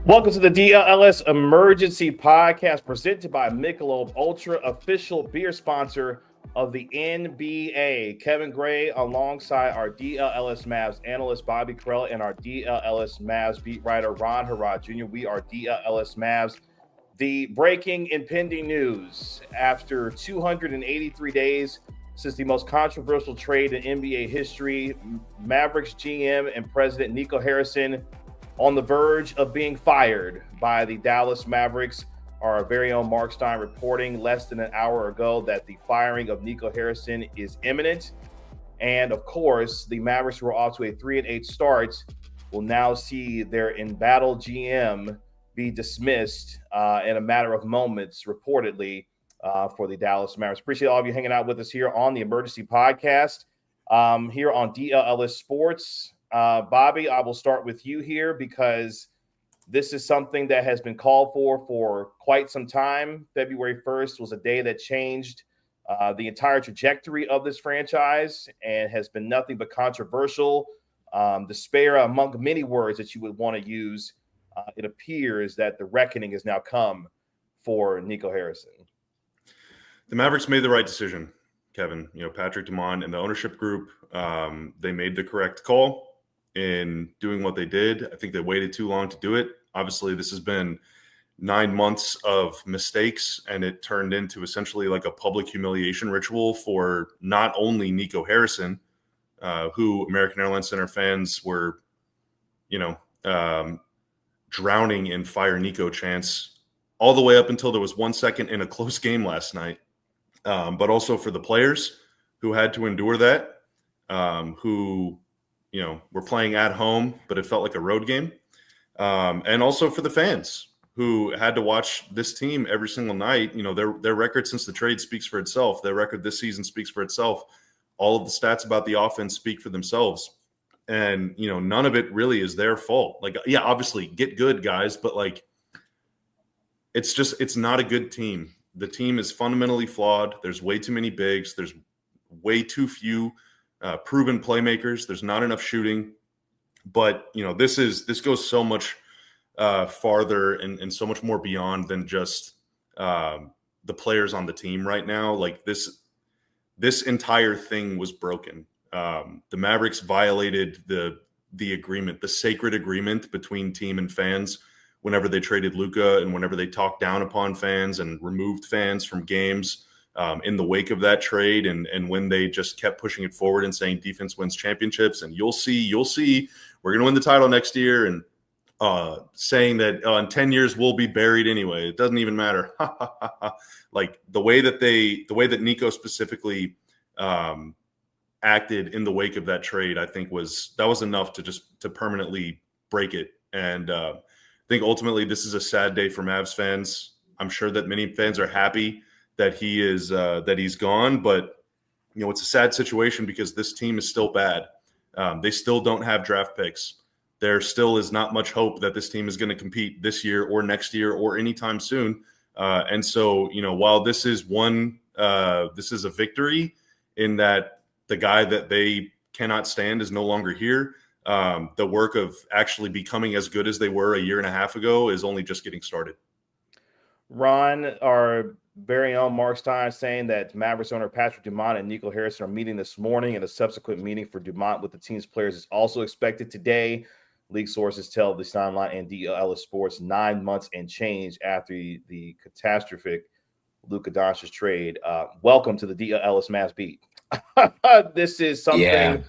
Welcome to the DLLS Emergency Podcast presented by Michelob Ultra, official beer sponsor of the NBA. Kevin Gray alongside our DLLS Mavs analyst Bobby Carell and our DLLS Mavs beat writer Ron Harrod Jr. We are DLLS Mavs. The breaking impending news after 283 days since the most controversial trade in NBA history, Mavericks GM and president Nico Harrison on the verge of being fired by the Dallas Mavericks. Our very own Marc Stein reporting less than an hour ago that the firing of Nico Harrison is imminent. And of course, the Mavericks who are off to a 3-8 start will now see their embattled GM be dismissed in a matter of moments, reportedly, for the Dallas Mavericks. Appreciate all of you hanging out with us here on the Emergency Podcast, here on DLLS Sports. Bobby, I will start with you here because this is something that has been called for quite some time. February 1st was a day that changed the entire trajectory of this franchise and has been nothing but controversial, despair among many words that you would want to use. It appears that the reckoning has now come for Nico Harrison. The Mavericks made the right decision, Kevin. Patrick Dumont and the ownership group, they made the correct call in doing what they did. I think they waited too long to do it. Obviously, this has been 9 months of mistakes, and it turned into essentially like a public humiliation ritual for not only Nico Harrison, who American Airlines Center fans were, drowning in Fire Nico chants all the way up until there was 1 second in a close game last night, but also for the players who had to endure that, who we're playing at home, but it felt like a road game. And also for the fans who had to watch this team every single night. Their record since the trade speaks for itself. Their record this season speaks for itself. All of the stats about the offense speak for themselves. And, none of it really is their fault. Obviously get good, guys, but it's not a good team. The team is fundamentally flawed. There's way too many bigs. There's way too few proven playmakers. There's not enough shooting, but this goes so much farther and so much more beyond than just the players on the team right now. This entire thing was broken. The Mavericks violated the agreement, the sacred agreement between team and fans whenever they traded Luka and whenever they talked down upon fans and removed fans from games. In the wake of that trade and when they just kept pushing it forward and saying defense wins championships and you'll see, we're going to win the title next year, and saying that in 10 years we'll be buried anyway. It doesn't even matter. The way that Nico specifically acted in the wake of that trade, I think was enough to permanently break it. And I think ultimately this is a sad day for Mavs fans. I'm sure that many fans are happy that he's gone, but it's a sad situation because this team is still bad. They still don't have draft picks. There still is not much hope that this team is going to compete this year or next year or anytime soon. And so, while this is a victory in that the guy that they cannot stand is no longer here, the work of actually becoming as good as they were a year and a half ago is only just getting started. Ron, our very own Marc Stein saying that Mavericks owner Patrick Dumont and Nico Harrison are meeting this morning, and a subsequent meeting for Dumont with the team's players is also expected today. League sources tell the Stein line and DLLS Sports 9 months and change after the catastrophic Luka Doncic trade. Welcome to the DLLS Mavs beat. This is something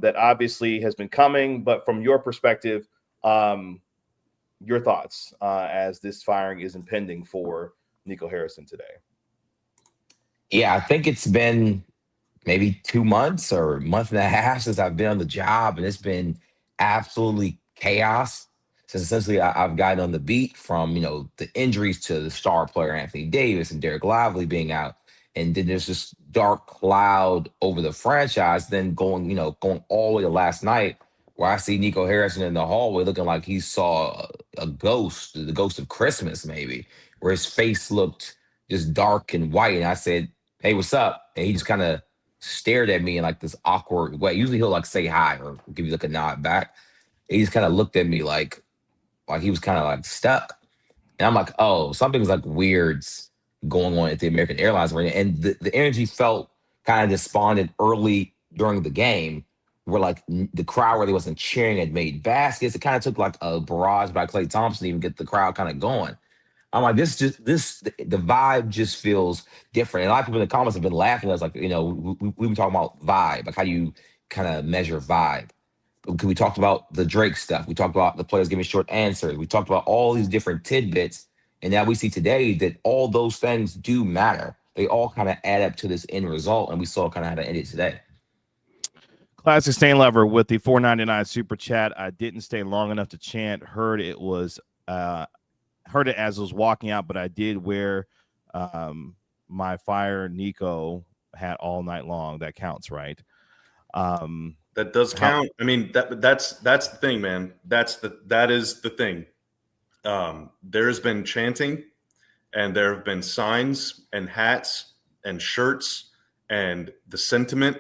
that obviously has been coming, but from your perspective, your thoughts as this firing is impending for Nico Harrison today. Yeah, I think it's been maybe 2 months or a month and a half since I've been on the job, and it's been absolutely chaos since essentially I've gotten on the beat from, the injuries to the star player Anthony Davis and Derek Lively being out. And then there's this dark cloud over the franchise, then going all the way to last night where I see Nico Harrison in the hallway looking like he saw a ghost, the ghost of Christmas maybe, where his face looked just dark and white. And I said, "Hey, what's up?" And he just kind of stared at me in like this awkward way. Usually he'll say hi or give you a nod back. And he just kind of looked at me like, like he was kind of like stuck. And I'm like, oh, something's like weird's going on at the American Airlines Arena. And the energy felt kind of despondent early during the game, where like the crowd really wasn't cheering, had made baskets. It kind of took like a barrage by Klay Thompson to even get the crowd kind of going. I'm like, the vibe just feels different. And a lot of people in the comments have been laughing at us, like, we've been talking about vibe, like how do you kind of measure vibe? We talked about the Drake stuff. We talked about the players giving short answers. We talked about all these different tidbits. And now we see today that all those things do matter. They all kind of add up to this end result. And we saw kind of how to end it today. Classic Stain Lover with the $4.99 super chat. I didn't stay long enough to chant. Heard it as I was walking out, but I did wear my Fire Nico hat all night long. That counts, right? That does count. I mean, that's the thing, man. That is the thing. There's been chanting, and there have been signs and hats and shirts and the sentiment.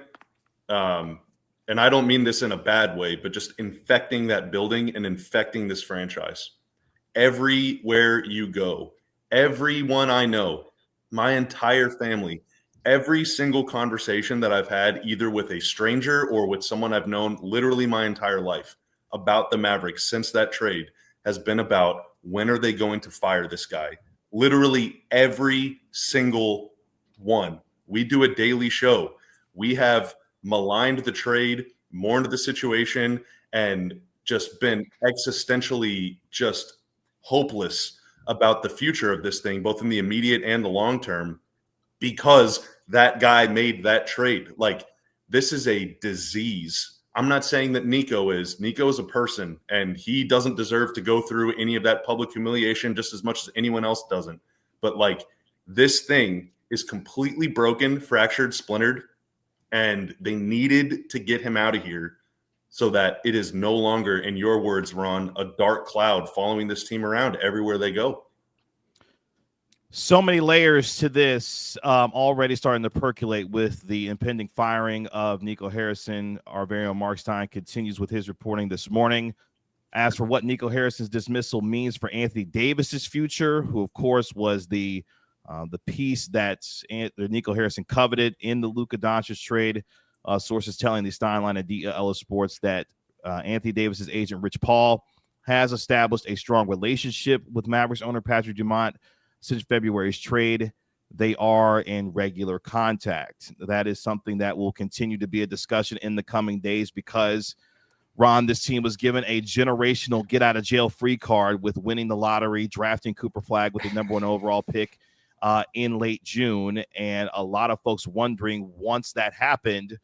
And I don't mean this in a bad way, but just infecting that building and infecting this franchise. Everywhere you go, everyone I know, my entire family, every single conversation that I've had, either with a stranger or with someone I've known literally my entire life about the Mavericks since that trade, has been about when are they going to fire this guy? Literally every single one. We do a daily show. We have maligned the trade, mourned the situation, and just been existentially just hopeless about the future of this thing, both in the immediate and the long term, because that guy made that trade. Like, this is a disease. I'm not saying that Nico is a person, and he doesn't deserve to go through any of that public humiliation just as much as anyone else doesn't. But like, this thing is completely broken, fractured, splintered, and they needed to get him out of here so that it is no longer, in your words, Ron, a dark cloud following this team around everywhere they go. So many layers to this, already starting to percolate with the impending firing of Nico Harrison. Our very own Marc Stein continues with his reporting this morning. As for what Nico Harrison's dismissal means for Anthony Davis's future, who of course was the piece that Nico Harrison coveted in the Luka Doncic trade, sources telling the Stein line at DLLS Sports that Anthony Davis's agent Rich Paul has established a strong relationship with Mavericks owner Patrick Dumont. Since February's trade, they are in regular contact. That is something that will continue to be a discussion in the coming days because, Ron, this team was given a generational get-out-of-jail-free card with winning the lottery, drafting Cooper Flagg with the #1 overall pick in late June, and a lot of folks wondering, once that happened,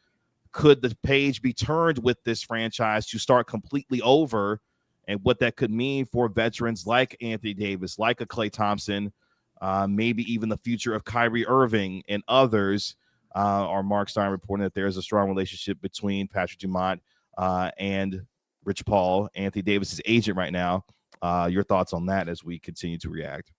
could the page be turned with this franchise to start completely over, and what that could mean for veterans like Anthony Davis, like a Klay Thompson, maybe even the future of Kyrie Irving and others. Our Marc Stein reporting that there is a strong relationship between Patrick Dumont and Rich Paul, Anthony Davis's agent right now. Your thoughts on that as we continue to react?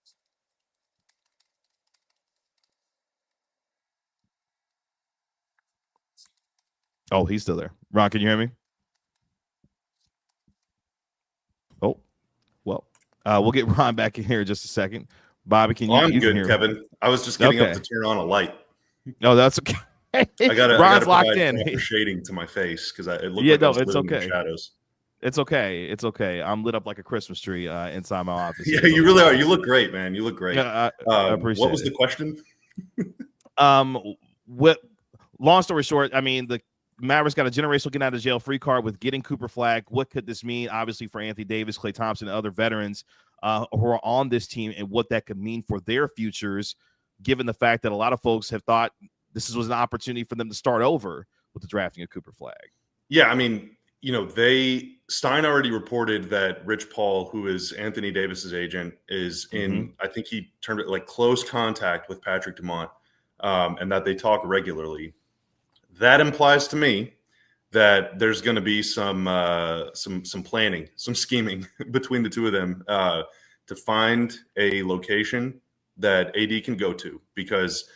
Oh, he's still there. Ron, can you hear me? Oh, well, we'll get Ron back in here in just a second. Bobby, can you? I'm you good, can hear Kevin. me? I was just getting up to turn on a light. No, that's okay. Ron's locked in. Shading to my face because it looked yeah, like no, I was it's living in okay. the shadows. It's okay. It's okay. I'm lit up like a Christmas tree inside my office. Yeah, you really are. You look great, man. You look great. Yeah, I appreciate what was it. the question? Long story short, I mean, the Mavericks got a generational get out of jail free card with getting Cooper Flagg. What could this mean, obviously, for Anthony Davis, Klay Thompson, and other veterans who are on this team, and what that could mean for their futures, given the fact that a lot of folks have thought this was an opportunity for them to start over with the drafting of Cooper Flagg? Yeah, I mean, Stein already reported that Rich Paul, who is Anthony Davis's agent, is in, I think he termed it like close contact with Patrick Dumont, and that they talk regularly. That implies to me that there's going to be some planning, some scheming between the two of them to find a location that AD can go to, because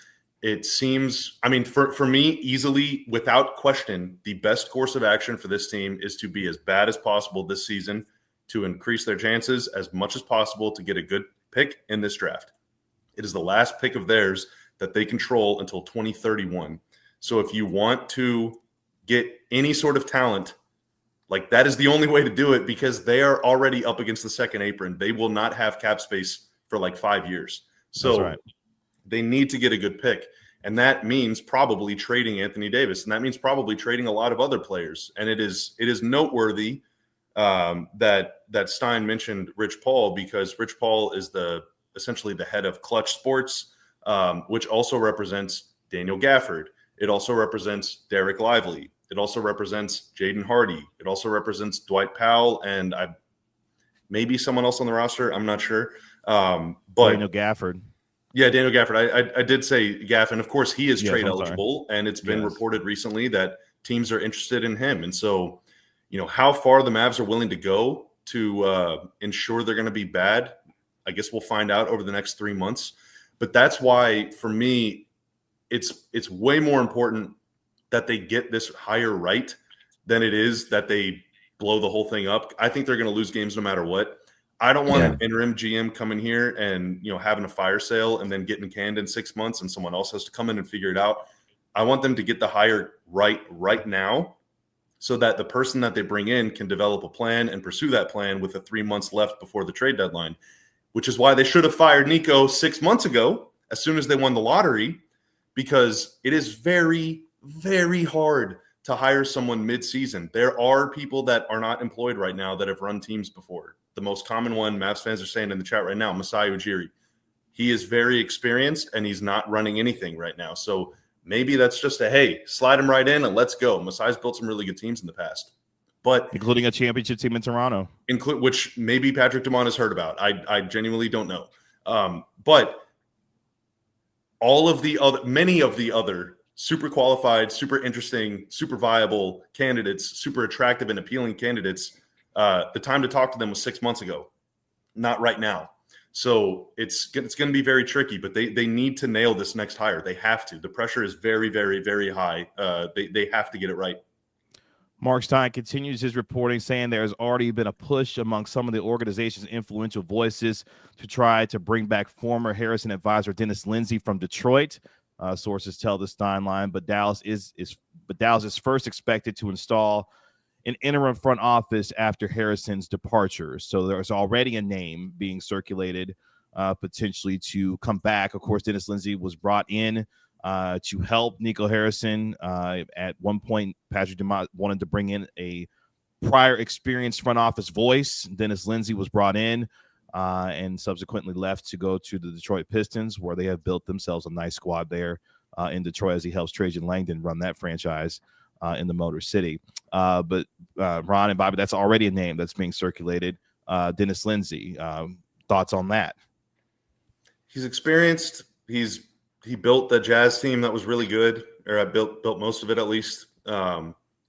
it seems, I mean, for me, easily, without question, the best course of action for this team is to be as bad as possible this season, to increase their chances as much as possible to get a good pick in this draft. It is the last pick of theirs that they control until 2031. So if you want to get any sort of talent, like that is the only way to do it, because they are already up against the second apron. They will not have cap space for like 5 years. So they need to get a good pick. And that means probably trading Anthony Davis. And that means probably trading a lot of other players. And it is noteworthy that Stein mentioned Rich Paul, because Rich Paul is essentially the head of Clutch Sports, which also represents Daniel Gafford. It also represents Derek Lively. It also represents Jaden Hardy. It also represents Dwight Powell and maybe someone else on the roster. I'm not sure. But Daniel Gafford. Yeah, Daniel Gafford. I did say Gaff, and of course he is trade eligible, and it's been reported recently that teams are interested in him. And so, how far the Mavs are willing to go to ensure they're going to be bad, I guess we'll find out over the next 3 months. But that's why, for me, it's way more important that they get this hire right than it is that they blow the whole thing up. I think they're going to lose games no matter what. I don't want an interim GM coming here and, having a fire sale and then getting canned in 6 months and someone else has to come in and figure it out. I want them to get the hire right now, so that the person that they bring in can develop a plan and pursue that plan with the 3 months left before the trade deadline, which is why they should have fired Nico 6 months ago as soon as they won the lottery, because it is very, very hard to hire someone mid-season. There are people that are not employed right now that have run teams before. The most common one, Mavs fans are saying in the chat right now, Masai Ujiri. He is very experienced, and he's not running anything right now. So maybe that's just hey, slide him right in and let's go. Masai's built some really good teams in the past, but including a championship team in Toronto, which maybe Patrick Dumont has heard about. I genuinely don't know. But many of the other super qualified, super interesting, super viable candidates, super attractive and appealing candidates, the time to talk to them was 6 months ago, not right now. So it's going to be very tricky, but they need to nail this next hire. They have to. The pressure is very, very, very high. They have to get it right. Marc Stein continues his reporting, saying there has already been a push among some of the organization's influential voices to try to bring back former Harrison advisor Dennis Lindsey from Detroit. Sources tell the Stein line, but Dallas is first expected to install an interim front office after Harrison's departure. So there's already a name being circulated potentially to come back. Of course, Dennis Lindsey was brought in to help Nico Harrison. At one point, Patrick Dumont wanted to bring in a prior experienced front office voice. Dennis Lindsey was brought in and subsequently left to go to the Detroit Pistons, where they have built themselves a nice squad there in Detroit as he helps Trajan Langdon run that franchise in the Motor City. But Ron and Bobby, that's already a name that's being circulated. Dennis Lindsey, thoughts on that? He's experienced. He built the Jazz team that was really good, or built most of it at least.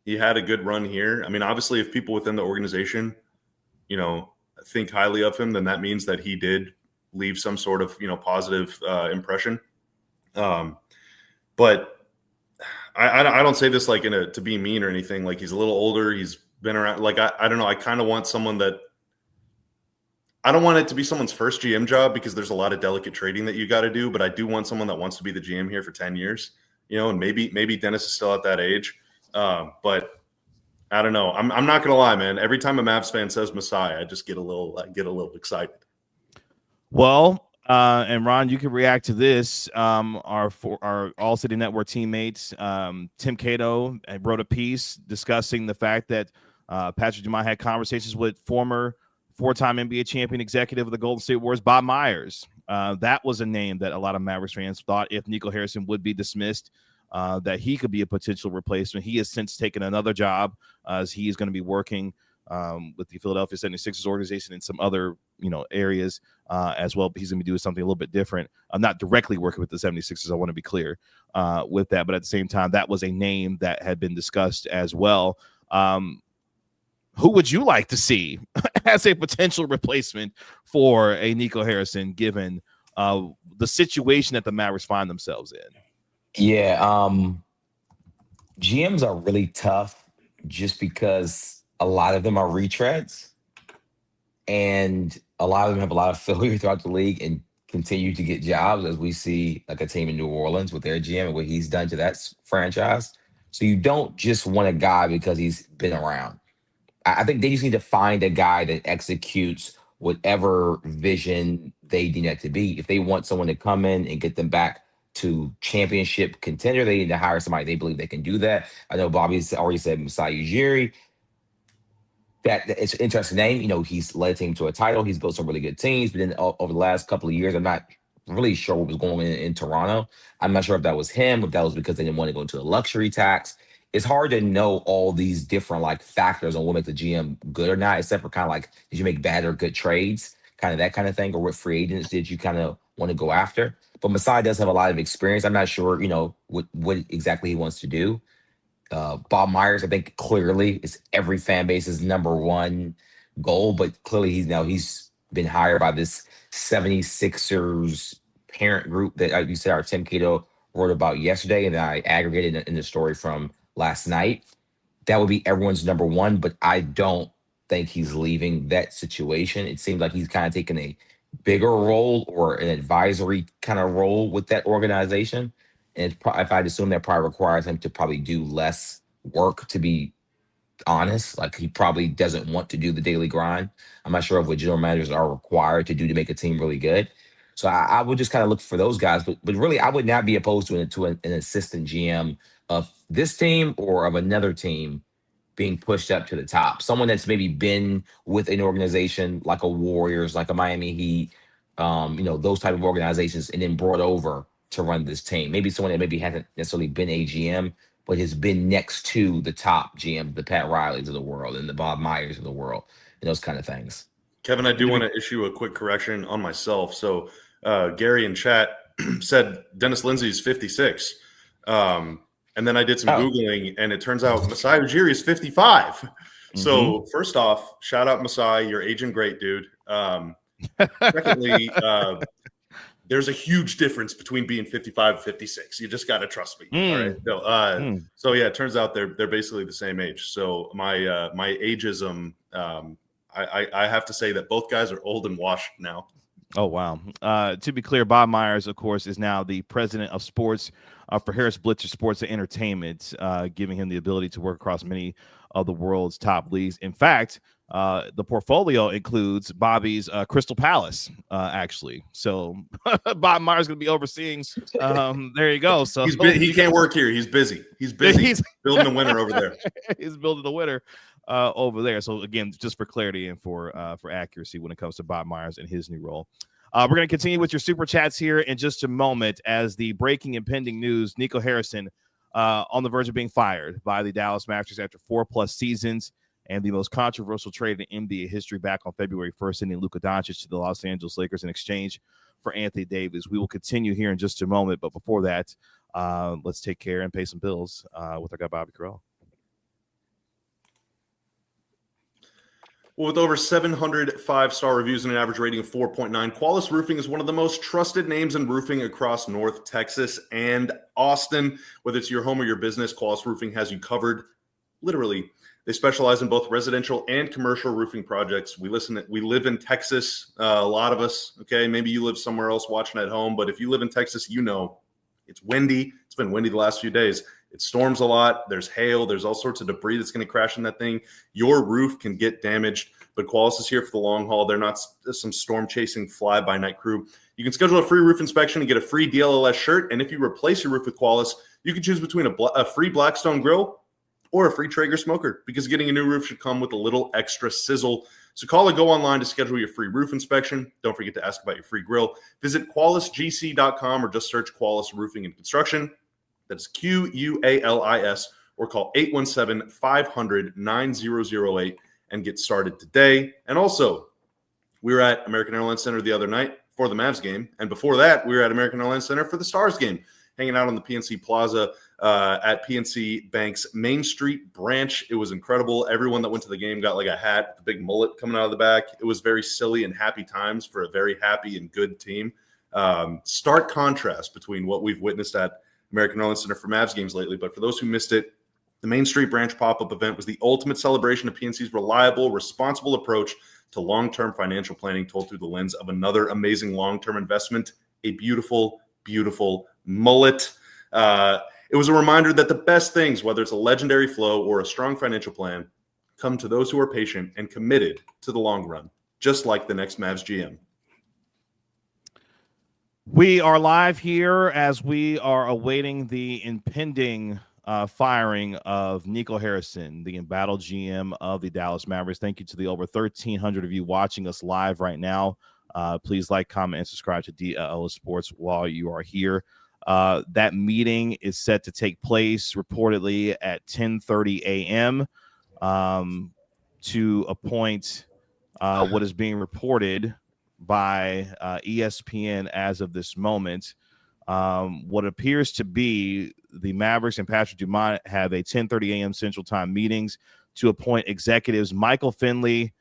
He had a good run here. I mean, obviously, if people within the organization, think highly of him, then that means that he did leave some sort of positive impression. But I don't say this like to be mean or anything. Like, he's a little older. He's been around. Like, I don't know. I kind of want someone that I don't want it to be someone's first GM job, because there's a lot of delicate trading that you got to do. But I do want someone that wants to be the GM here for 10 years, and maybe Dennis is still at that age. But I don't know. I'm not going to lie, man. Every time a Mavs fan says Masai, I just get a little excited. Well, and Ron, you can react to this. Our All-City Network teammates, Tim Cato, wrote a piece discussing the fact that Patrick Dumont had conversations with former four-time NBA champion executive of the Golden State Warriors, Bob Myers. That was a name that a lot of Mavericks fans thought, if Nico Harrison would be dismissed, that he could be a potential replacement. He has since taken another job as he is going to be working with the Philadelphia 76ers organization in some other areas as well. But he's going to be doing something a little bit different. I'm not directly working with the 76ers. I want to be clear with that. But at the same time, that was a name that had been discussed as well. Who would you like to see as a potential replacement for a Nico Harrison, given the situation that the Mavericks find themselves in? Yeah, GMs are really tough just because a lot of them are retreads. and a lot of them have a lot of failure throughout the league and continue to get jobs, as we see like a team in New Orleans with their GM and what he's done to that franchise. So you don't just want a guy because he's been around. I think they just need to find a guy that executes whatever vision they deem that to be. If they want someone to come in and get them back to championship contender, they need to hire somebody they believe they can do that. I know Bobby's already said Masai Ujiri. That it's an interesting name. He's led a team to a title. He's built some really good teams. But then over the last couple of years, I'm not really sure what was going on in Toronto. I'm not sure if that was him, if that was because they didn't want to go into the luxury tax. It's hard to know all these different like factors on what makes the GM good or not, except for kind of like, did you make bad or good trades? Kind of that kind of thing, or what free agents did you kind of want to go after? But Masai does have a lot of experience. I'm not sure, what exactly he wants to do. Bob Myers, I think clearly is every fan base's number one goal, but clearly he's been hired by this 76ers parent group that you said our Tim Cato wrote about yesterday, and I aggregated in the story from last night. That would be everyone's number one, but I don't think he's leaving that situation. It seems like he's kind of taking a bigger role or an advisory kind of role with that organization. And if I'd assume that probably requires him to probably do less work, to be honest. Like he probably doesn't want to do the daily grind. I'm not sure of what general managers are required to do to make a team really good. So I would just kind of look for those guys. But really, I would not be opposed to an assistant GM of this team or of another team being pushed up to the top. Someone that's maybe been with an organization like a Warriors, like a Miami Heat, those type of organizations, and then brought over to run this team. Maybe someone that maybe hasn't necessarily been a GM, but has been next to the top GM, the Pat Rileys of the world and the Bob Myers of the world, and those kind of things. Kevin, I do want to issue a quick correction on myself. So Gary in chat said Dennis Lindsey's 56. And then I did some Googling, and it turns out Masai Ujiri is 55. Mm-hmm. So first off, shout out Masai. You're aging great, dude. Secondly, there's a huge difference between being 55 and 56. You just got to trust me. All right. So yeah, it turns out they're basically the same age. So my ageism, I have to say that both guys are old and washed now. Oh, wow. To be clear, Bob Myers, of course, is now the president of sports for Harris Blitzer Sports and Entertainment, giving him the ability to work across many of the world's top leagues. In fact, the portfolio includes Bobby's Crystal Palace, actually. So Bob Myers is going to be overseeing. There you go. So he can't work here. He's busy. He's building a winner over there. He's building a winner over there. So again, just for clarity and for accuracy when it comes to Bob Myers and his new role. We're going to continue with your super chats here in just a moment as the breaking and pending news. Nico Harrison on the verge of being fired by the Dallas Mavericks after 4+ seasons, and the most controversial trade in NBA history back on February 1st, sending Luka Doncic to the Los Angeles Lakers in exchange for Anthony Davis. We will continue here in just a moment, but before that, let's take care and pay some bills with our guy Bobby Carell. Well, with over 700 5-star reviews and an average rating of 4.9, Qualys Roofing is one of the most trusted names in roofing across North Texas and Austin. Whether it's your home or your business, Qualys Roofing has you covered, literally. They specialize in both residential and commercial roofing projects. We live in Texas, a lot of us, okay? Maybe you live somewhere else watching at home, but if you live in Texas, you know it's windy. It's been windy the last few days. It storms a lot. There's hail. There's all sorts of debris that's going to crash in that thing. Your roof can get damaged, but Qualys is here for the long haul. They're not some storm-chasing fly-by-night crew. You can schedule a free roof inspection and get a free DLLS shirt, and if you replace your roof with Qualys, you can choose between a free Blackstone grill or a free Traeger smoker, because getting a new roof should come with a little extra sizzle. So call or go online to schedule your free roof inspection. Don't forget to ask about your free grill. Visit QualisGC.com or just search Qualys Roofing and Construction. That's QUALIS, or call 817-500-9008 and get started today. And also, we were at American Airlines Center the other night for the Mavs game. And before that, we were at American Airlines Center for the Stars game, hanging out on the PNC Plaza at PNC Bank's Main Street branch. It was incredible. Everyone that went to the game got like a hat, the big mullet coming out of the back. It was very silly and happy times for a very happy and good team. Stark contrast between what we've witnessed at American Airlines Center for Mavs games lately. But for those who missed it, The Main Street Branch pop-up event was the ultimate celebration of PNC's reliable, responsible approach to long-term financial planning told through the lens of another amazing long-term investment, a beautiful, beautiful mullet. It was a reminder that the best things, whether it's a legendary flow or a strong financial plan, come to those who are patient and committed to the long run, just like the next Mavs GM. We are live here as we are awaiting the impending firing of Nico Harrison, the embattled GM of the Dallas Mavericks. Thank you to the over 1,300 of you watching us live right now. Please like, comment, and subscribe to DLLS Sports while you are here. That meeting is set to take place reportedly at 10:30 a.m. To appoint what is being reported by ESPN as of this moment. What appears to be the Mavericks and Patrick Dumont have a 10:30 a.m. Central Time meetings to appoint executives Michael Finley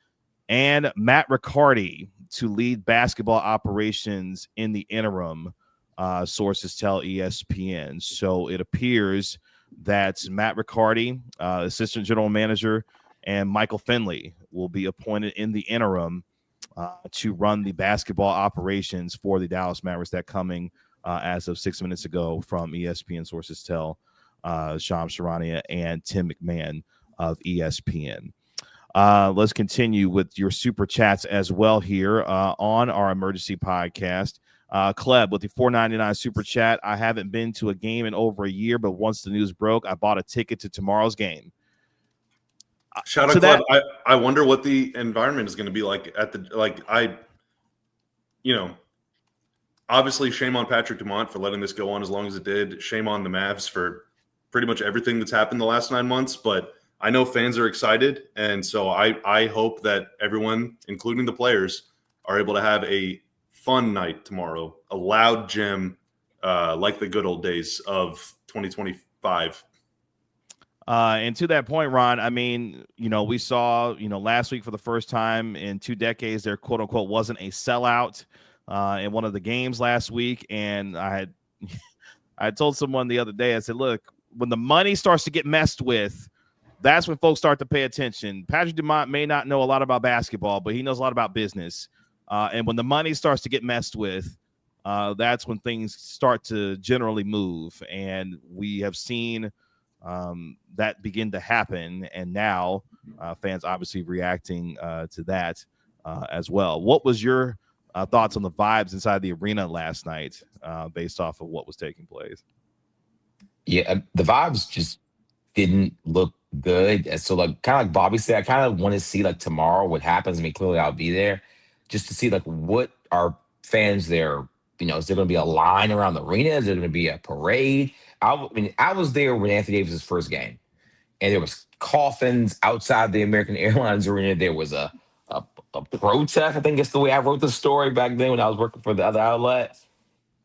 and Matt Riccardi to lead basketball operations in the interim, sources tell ESPN. So it appears that Matt Riccardi, assistant general manager, and Michael Finley will be appointed in the interim to run the basketball operations for the Dallas Mavericks. That coming as of 6 minutes ago from ESPN, sources tell Shams Charania and Tim McMahon of ESPN. Let's continue with your super chats as well here on our emergency podcast. Kleb with the $4.99 super chat. I haven't been to a game in over a year, but once the news broke, I bought a ticket to tomorrow's game. Shout out, Kleb. I wonder what the environment is going to be like at the obviously shame on Patrick Dumont for letting this go on as long as it did. Shame on the Mavs for pretty much everything that's happened the last 9 months, but I know fans are excited, and so I hope that everyone, including the players, are able to have a fun night tomorrow, a loud gym, like the good old days of 2025. And to that point, Ron, I mean, we saw, last week for the first time in 2 decades, there quote unquote wasn't a sellout in one of the games last week. And I told someone the other day, I said, look, when the money starts to get messed with, that's when folks start to pay attention. Patrick Dumont may not know a lot about basketball, but he knows a lot about business. And when the money starts to get messed with, that's when things start to generally move. And we have seen that begin to happen. And now fans obviously reacting to that as well. What was your thoughts on the vibes inside the arena last night based off of what was taking place? Yeah, the vibes just didn't look good. So kind of like Bobby said, I kind of want to see tomorrow what happens. I mean, clearly I'll be there just to see what are fans there. Is there going to be a line around the arena? Is there going to be a parade? I was there when Anthony Davis' first game, and there was coffins outside the American Airlines arena. There was a protest. I think that's the way I wrote the story back then when I was working for the other outlet.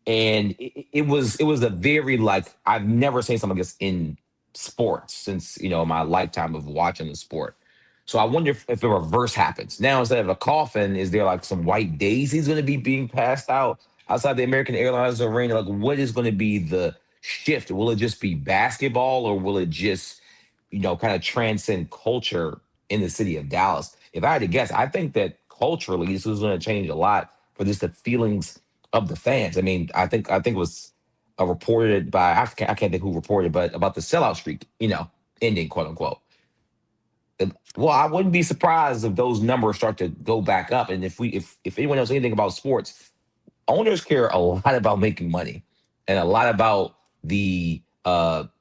And it was a very I've never seen something like this in sports since my lifetime of watching the sport. So I wonder if the reverse happens. Now instead of a coffin, is there some white daisies going to be being passed out outside the American Airlines arena? What is going to be the shift? Will it just be basketball, or will it just kind of transcend culture in the city of Dallas? If I had to guess, I think that culturally this is going to change a lot for just the feelings of the fans. I mean, I think it was reported by I can't think who reported, but about the sellout streak, ending, quote unquote. Well, I wouldn't be surprised if those numbers start to go back up. And if anyone knows anything about sports, owners care a lot about making money and a lot about the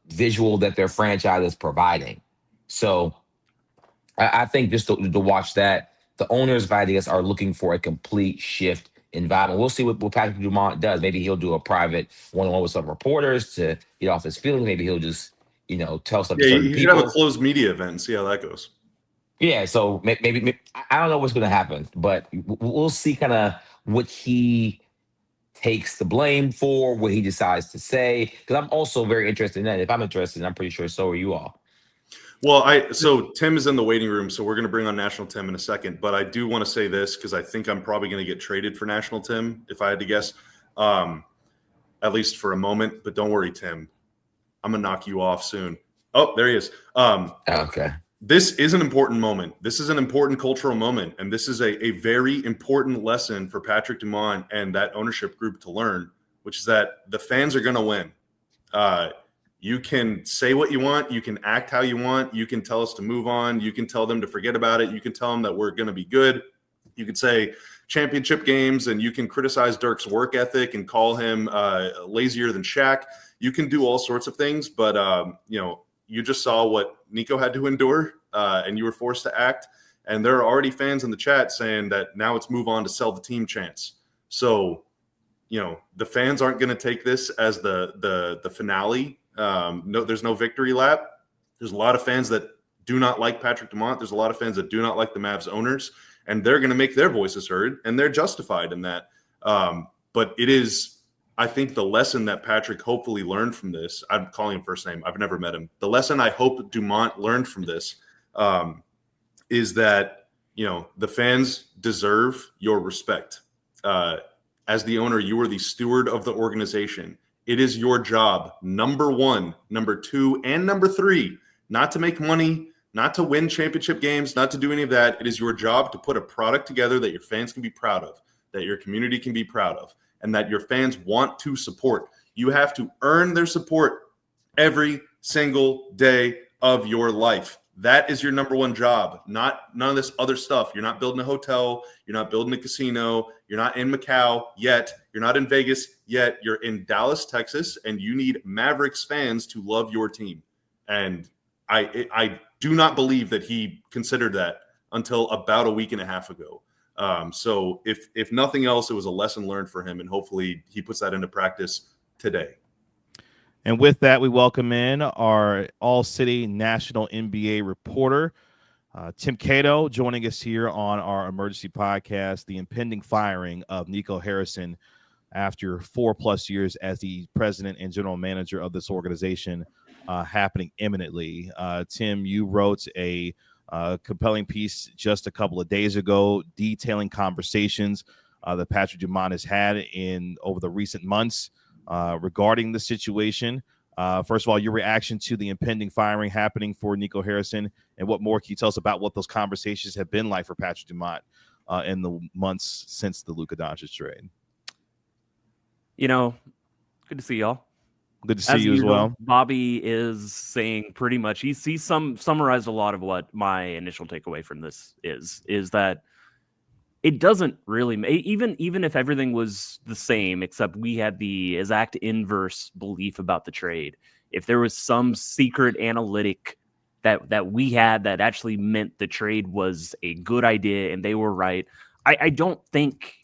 visual that their franchise is providing. So I think just to watch that, the owners, I guess, are looking for a complete shift in vibe. And we'll see what Patrick Dumont does. Maybe he'll do a private one-on-one with some reporters to get off his feelings. Maybe he'll just, tell stuff to certain you people. Should have a closed media event and see how that goes. Yeah, so maybe I don't know what's going to happen, but we'll see kind of what he takes the blame for, what he decides to say. Because I'm also very interested in that. If I'm interested, I'm pretty sure so are you all. Well, so Tim is in the waiting room, so we're going to bring on National Tim in a second. But I do want to say this because I think I'm probably going to get traded for National Tim, if I had to guess, at least for a moment. But don't worry, Tim. I'm going to knock you off soon. Oh, there he is. Okay. This is an important moment. This is an important cultural moment. And this is a very important lesson for Patrick Dumont and that ownership group to learn, which is that the fans are going to win. You can say what you want. You can act how you want. You can tell us to move on. You can tell them to forget about it. You can tell them that we're going to be good. You can say championship games, and you can criticize Dirk's work ethic and call him lazier than Shaq. You can do all sorts of things, but you just saw what Nico had to endure, and you were forced to act. And there are already fans in the chat saying that now it's move on to sell the team chance. So, the fans aren't going to take this as the finale. No, there's no victory lap. There's a lot of fans that do not like Patrick Dumont. There's a lot of fans that do not like the Mavs owners, and they're going to make their voices heard, and they're justified in that. But it is, I think, the lesson that Patrick hopefully learned from this. I'm calling him first name. I've never met him. The lesson I hope Dumont learned from this is that, the fans deserve your respect. As the owner, you are the steward of the organization. It is your job, number one, number two, and number three, not to make money, not to win championship games, not to do any of that. It is your job to put a product together that your fans can be proud of, that your community can be proud of, and that your fans want to support. You have to earn their support every single day of your life. That is your number one job, none of this other stuff. You're not building a hotel. You're not building a casino. You're not in Macau yet. You're not in Vegas yet. You're in Dallas, Texas, and you need Mavericks fans to love your team. And I do not believe that he considered that until about a week and a half ago. So if nothing else, it was a lesson learned for him, and hopefully he puts that into practice today. And with that, we welcome in our All-City National NBA reporter, Tim Cato, joining us here on our emergency podcast, the impending firing of Nico Harrison after 4+ years as the president and general manager of this organization, happening imminently. Tim, you wrote a compelling piece just a couple of days ago detailing conversations that Patrick Dumont has had over the recent months regarding the situation. First of all, your reaction to the impending firing happening for Nico Harrison, and what more can you tell us about what those conversations have been like for Patrick Dumont in the months since the Luka Doncic trade? Good to see y'all. Good to see you as well. Bobby is saying pretty much he's summarized a lot of what my initial takeaway from this is that it doesn't really even if everything was the same, except we had the exact inverse belief about the trade. If there was some secret analytic that we had that actually meant the trade was a good idea and they were right, I don't think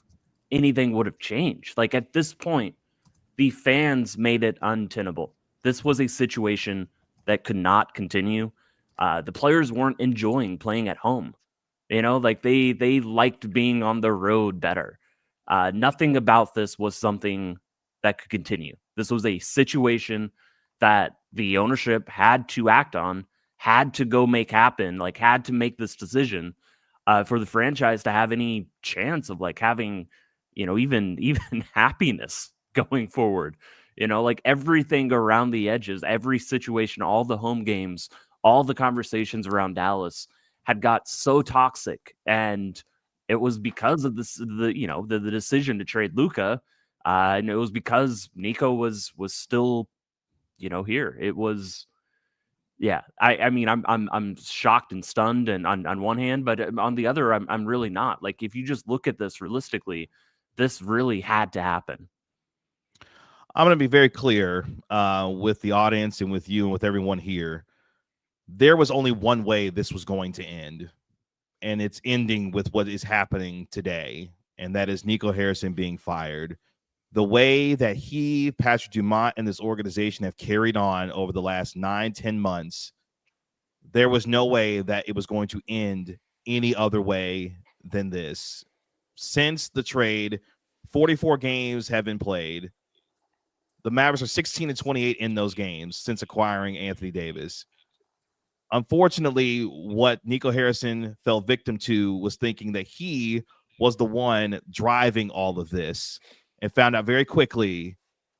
anything would have changed. Like, at this point, the fans made it untenable. This was a situation that could not continue. The players weren't enjoying playing at home. They liked being on the road better. Nothing about this was something that could continue. This was a situation that the ownership had to act on, had to go make happen, had to make this decision for the franchise to have any chance of having, even happiness going forward. Everything around the edges, every situation, all the home games, all the conversations around Dallas had got so toxic, and it was because of the decision to trade Luka, and it was because Nico was still, here. It was, yeah. I'm shocked and stunned, and on one hand, but on the other, I'm really not. If you just look at this realistically, this really had to happen. I'm going to be very clear with the audience and with you and with everyone here. There was only one way this was going to end, and it's ending with what is happening today, and that is Nico Harrison being fired. The way that Patrick Dumont, and this organization have carried on over the last 9-10 months, there was no way that it was going to end any other way than this. Since the trade, 44 games have been played. The Mavericks are 16-28 in those games since acquiring Anthony Davis. Unfortunately, what Nico Harrison fell victim to was thinking that he was the one driving all of this, and found out very quickly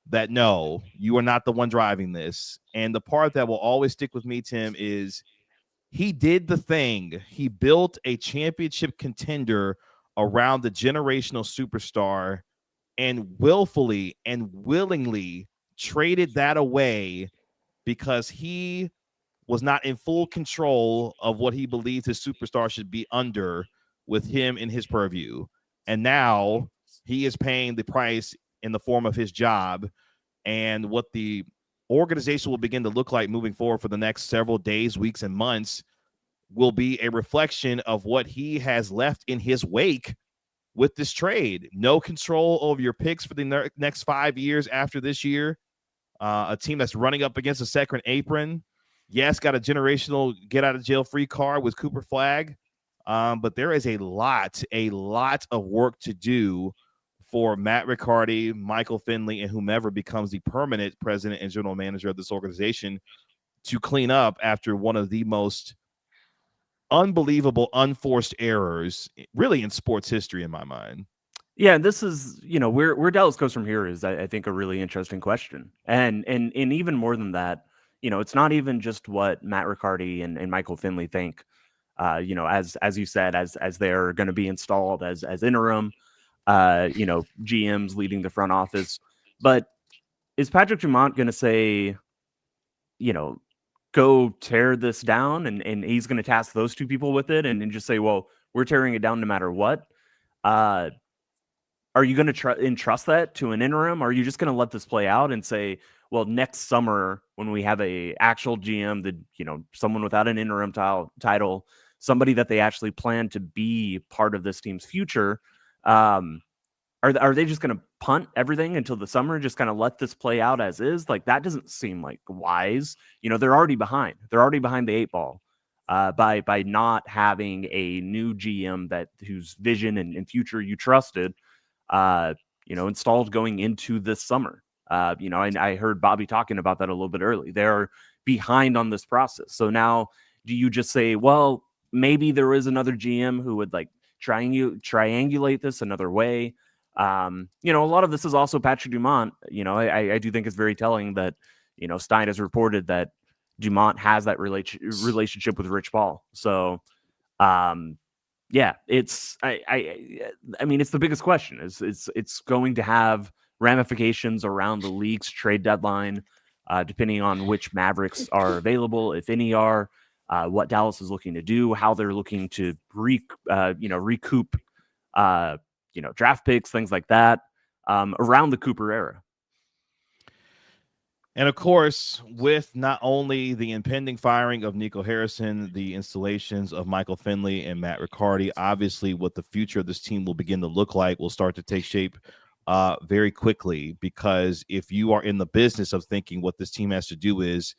that no, you are not the one driving this. And the part that will always stick with me, Tim, is he did the thing. He built a championship contender around the generational superstar and willfully and willingly traded that away because he was not in full control of what he believed his superstar should be under with him in his purview. And now he is paying the price in the form of his job, and what the organization will begin to look like moving forward for the next several days, weeks, and months will be a reflection of what he has left in his wake with this trade. No control over your picks for the next 5 years after this year. A team that's running up against a second apron. Yes, got a generational get-out-of-jail-free card with Cooper Flagg, but there is a lot of work to do for Matt Riccardi, Michael Finley, and whomever becomes the permanent president and general manager of this organization to clean up after one of the most unbelievable unforced errors really in sports history in my mind. Yeah, this is, where Dallas goes from here is, I think, a really interesting question. And even more than that, it's not even just what Matt Riccardi and Michael Finley think, as you said, as they're going to be installed as interim, GMs leading the front office. But is Patrick Dumont going to say, go tear this down, and he's going to task those two people with it and just say, well, we're tearing it down no matter what? Are you going to entrust that to an interim? Or are you just going to let this play out and say, well, next summer when we have a actual GM, that someone without an interim title, somebody that they actually plan to be part of this team's future, are they just going to punt everything until the summer and just kind of let this play out as is? Like, that doesn't seem like wise. They're already behind. They're already behind the 8 ball by not having a new GM whose vision and future you trusted. Installed going into this summer. I heard Bobby talking about that a little bit early. They're behind on this process. So now do you just say, well, maybe there is another GM who would like triangulate this another way? A lot of this is also Patrick Dumont. I do think it's very telling that, Stein has reported that Dumont has that relationship with Rich Paul. So, yeah, it's it's the biggest question. It's going to have ramifications around the league's trade deadline, depending on which Mavericks are available, if any are, what Dallas is looking to do, how they're looking to recoup, draft picks, things like that, around the Cooper era. And of course, with not only the impending firing of Nico Harrison, the installations of Michael Finley and Matt Riccardi, obviously what the future of this team will begin to look like will start to take shape very quickly. Because if you are in the business of thinking what this team has to do is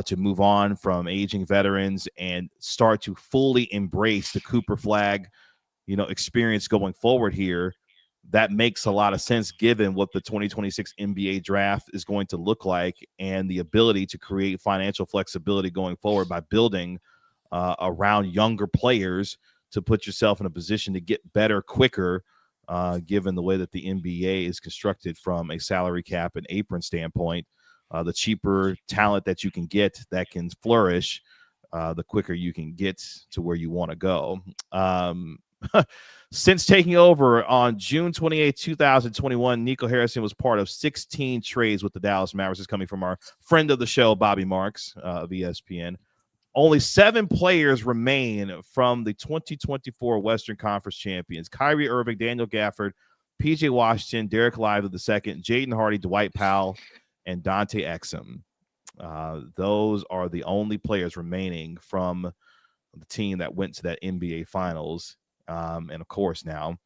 to move on from aging veterans and start to fully embrace the Cooper Flagg, experience going forward here, that makes a lot of sense given what the 2026 NBA draft is going to look like and the ability to create financial flexibility going forward by building around younger players to put yourself in a position to get better quicker, given the way that the NBA is constructed from a salary cap and apron standpoint. The cheaper talent that you can get that can flourish, the quicker you can get to where you want to go. Since taking over on June 28, 2021, Nico Harrison was part of 16 trades with the Dallas Mavericks. This is coming from our friend of the show, Bobby Marks of ESPN. Only 7 players remain from the 2024 Western Conference champions: Kyrie Irving, Daniel Gafford, PJ Washington, Derek Lively II, Jaden Hardy, Dwight Powell, and Dante Exum. Those are the only players remaining from the team that went to that NBA Finals. And of course, now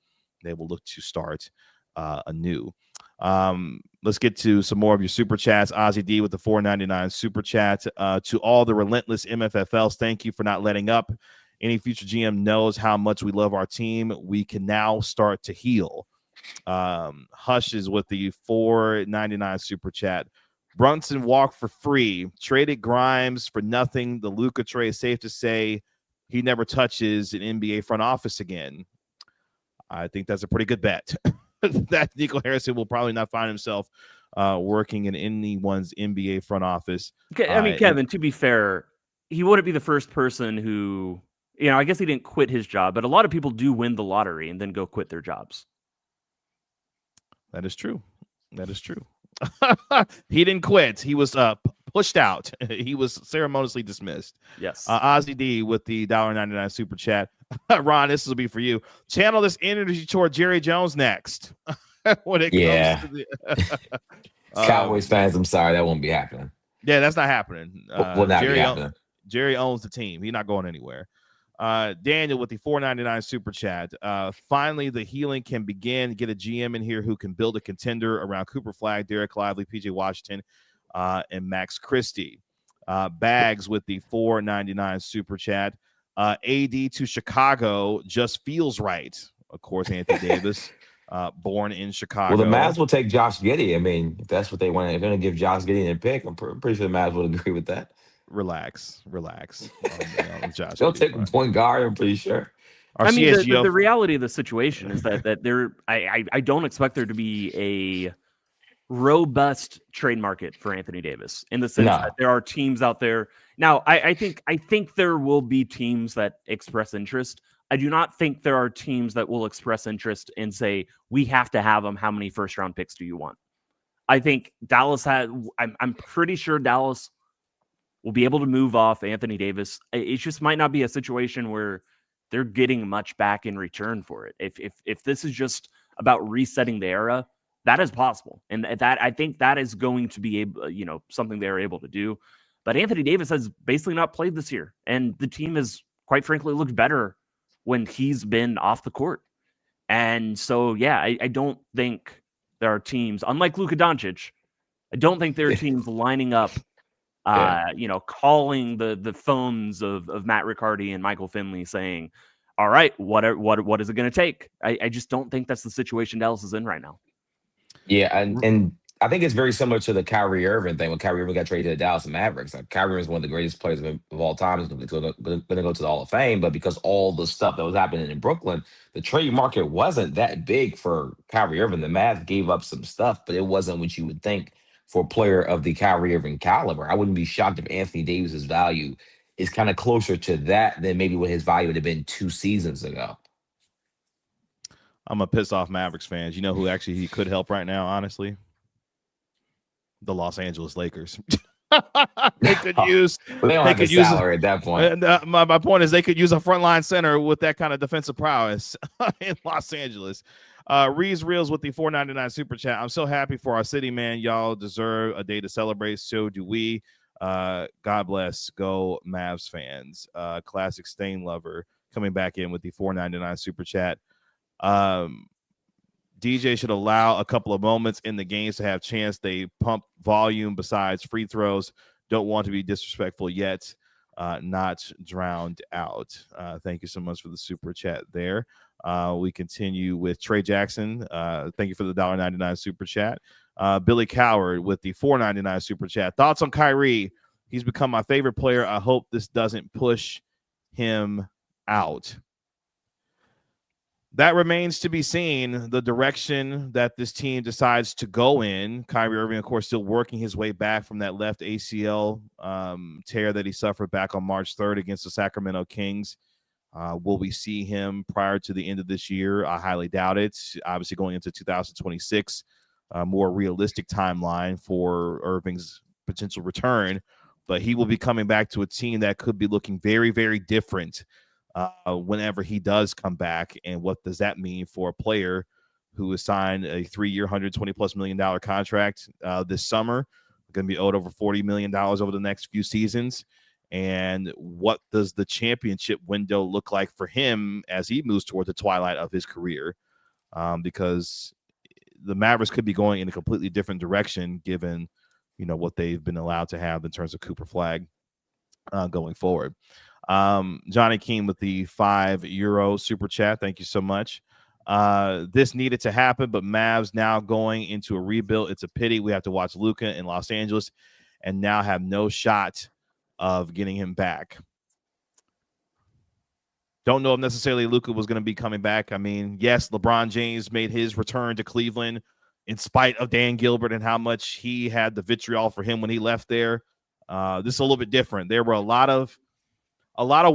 they will look to start anew. Let's get to some more of your super chats. Ozzy D with the $4.99 super chat. To all the relentless MFFLs, thank you for not letting up. Any future GM knows how much we love our team. We can now start to heal. Hush is with the $4.99 super chat. Brunson walked for free. Traded Grimes for nothing. The Luka trade, safe to say he never touches an NBA front office again. I think that's a pretty good bet. That Nico Harrison will probably not find himself working in anyone's NBA front office. I mean, Kevin, to be fair, he wouldn't be the first person who, I guess he didn't quit his job, but a lot of people do win the lottery and then go quit their jobs. That is true. He didn't quit. He was pushed out. He was ceremoniously dismissed. Yes. Ozzy D with the $1.99 super chat. Ron, this will be for you. Channel this energy toward Jerry Jones next. When it comes to the Cowboys fans, I'm sorry, that won't be happening. Yeah, that's not happening. Will not be happening. Jerry owns the team. He's not going anywhere. Daniel with the $4.99 super chat. Finally, the healing can begin. Get a GM in here who can build a contender around Cooper Flagg, Derek Lively, PJ Washington, and Max Christie. Bags with the $4.99 super chat. AD to Chicago just feels right. Of course, Anthony Davis, born in Chicago. Well, the Mavs will take Josh Giddey. I mean, if that's what they want, if they're going to give Josh Giddey a pick, I'm pretty sure the Mavs would agree with that. Relax. Josh, they'll take a point guard, I'm pretty sure. I mean, the reality of the situation is that I don't expect there to be a robust trade market for Anthony Davis in the sense that there are teams out there. Now, I think there will be teams that express interest. I do not think there are teams that will express interest and say, we have to have him. How many first-round picks do you want? I think Dallas I'm pretty sure Dallas will be able to move off Anthony Davis. It just might not be a situation where they're getting much back in return for it. If this is just about resetting the era, that is possible. And that I think that is going to be able, something they're able to do. But Anthony Davis has basically not played this year. And the team has, quite frankly, looked better when he's been off the court. And so, yeah, I don't think there are teams, unlike Luka Doncic, I don't think there are teams lining up, calling the phones of Matt Riccardi and Michael Finley saying, all right, what is it going to take? I just don't think that's the situation Dallas is in right now. Yeah, and I think it's very similar to the Kyrie Irving thing when Kyrie Irving got traded to the Dallas Mavericks. Like, Kyrie Irving is one of the greatest players of all time. He's going to go to the Hall of Fame, but because all the stuff that was happening in Brooklyn, the trade market wasn't that big for Kyrie Irving. The Mavs gave up some stuff, but it wasn't what you would think for a player of the Kyrie Irving caliber. I wouldn't be shocked if Anthony Davis's value is kind of closer to that than maybe what his value would have been 2 seasons ago. I'm a piss off Mavericks fans. You know who actually he could help right now, honestly? The Los Angeles Lakers. They could use. Well, they don't have the salary at that point. My point is they could use a frontline center with that kind of defensive prowess in Los Angeles. Reeves Reels with the $4.99 super chat. I'm so happy for our city, man. Y'all deserve a day to celebrate. So do we. God bless. Go Mavs fans. Classic Stein lover coming back in with the $4.99 super chat. DJ should allow a couple of moments in the games to have chance. They pump volume besides free throws. Don't want to be disrespectful yet. Not drowned out. Thank you so much for the super chat there. We continue with Trey Jackson. Thank you for the $1.99 super chat. Billy Coward with the $4.99 super chat. Thoughts on Kyrie? He's become my favorite player. I hope this doesn't push him out. That remains to be seen, the direction that this team decides to go in. Kyrie Irving, of course, still working his way back from that left ACL tear that he suffered back on March 3rd against the Sacramento Kings. Will we see him prior to the end of this year? I highly doubt it. Obviously, going into 2026, a more realistic timeline for Irving's potential return. But he will be coming back to a team that could be looking very, very different whenever he does come back. And what does that mean for a player who has signed a 3-year, $120+ million contract this summer, going to be owed over $40 million over the next few seasons? And what does the championship window look like for him as he moves toward the twilight of his career? Because the Mavericks could be going in a completely different direction given, what they've been allowed to have in terms of Cooper Flagg going forward. Johnny King with the €5 super chat. Thank you so much. This needed to happen, but Mavs now going into a rebuild. It's a pity we have to watch Luka in Los Angeles and now have no shot of getting him back. Don't know if necessarily Luka was going to be coming back. I mean, yes, LeBron James made his return to Cleveland in spite of Dan Gilbert and how much he had the vitriol for him when he left there. This is a little bit different. There were a lot of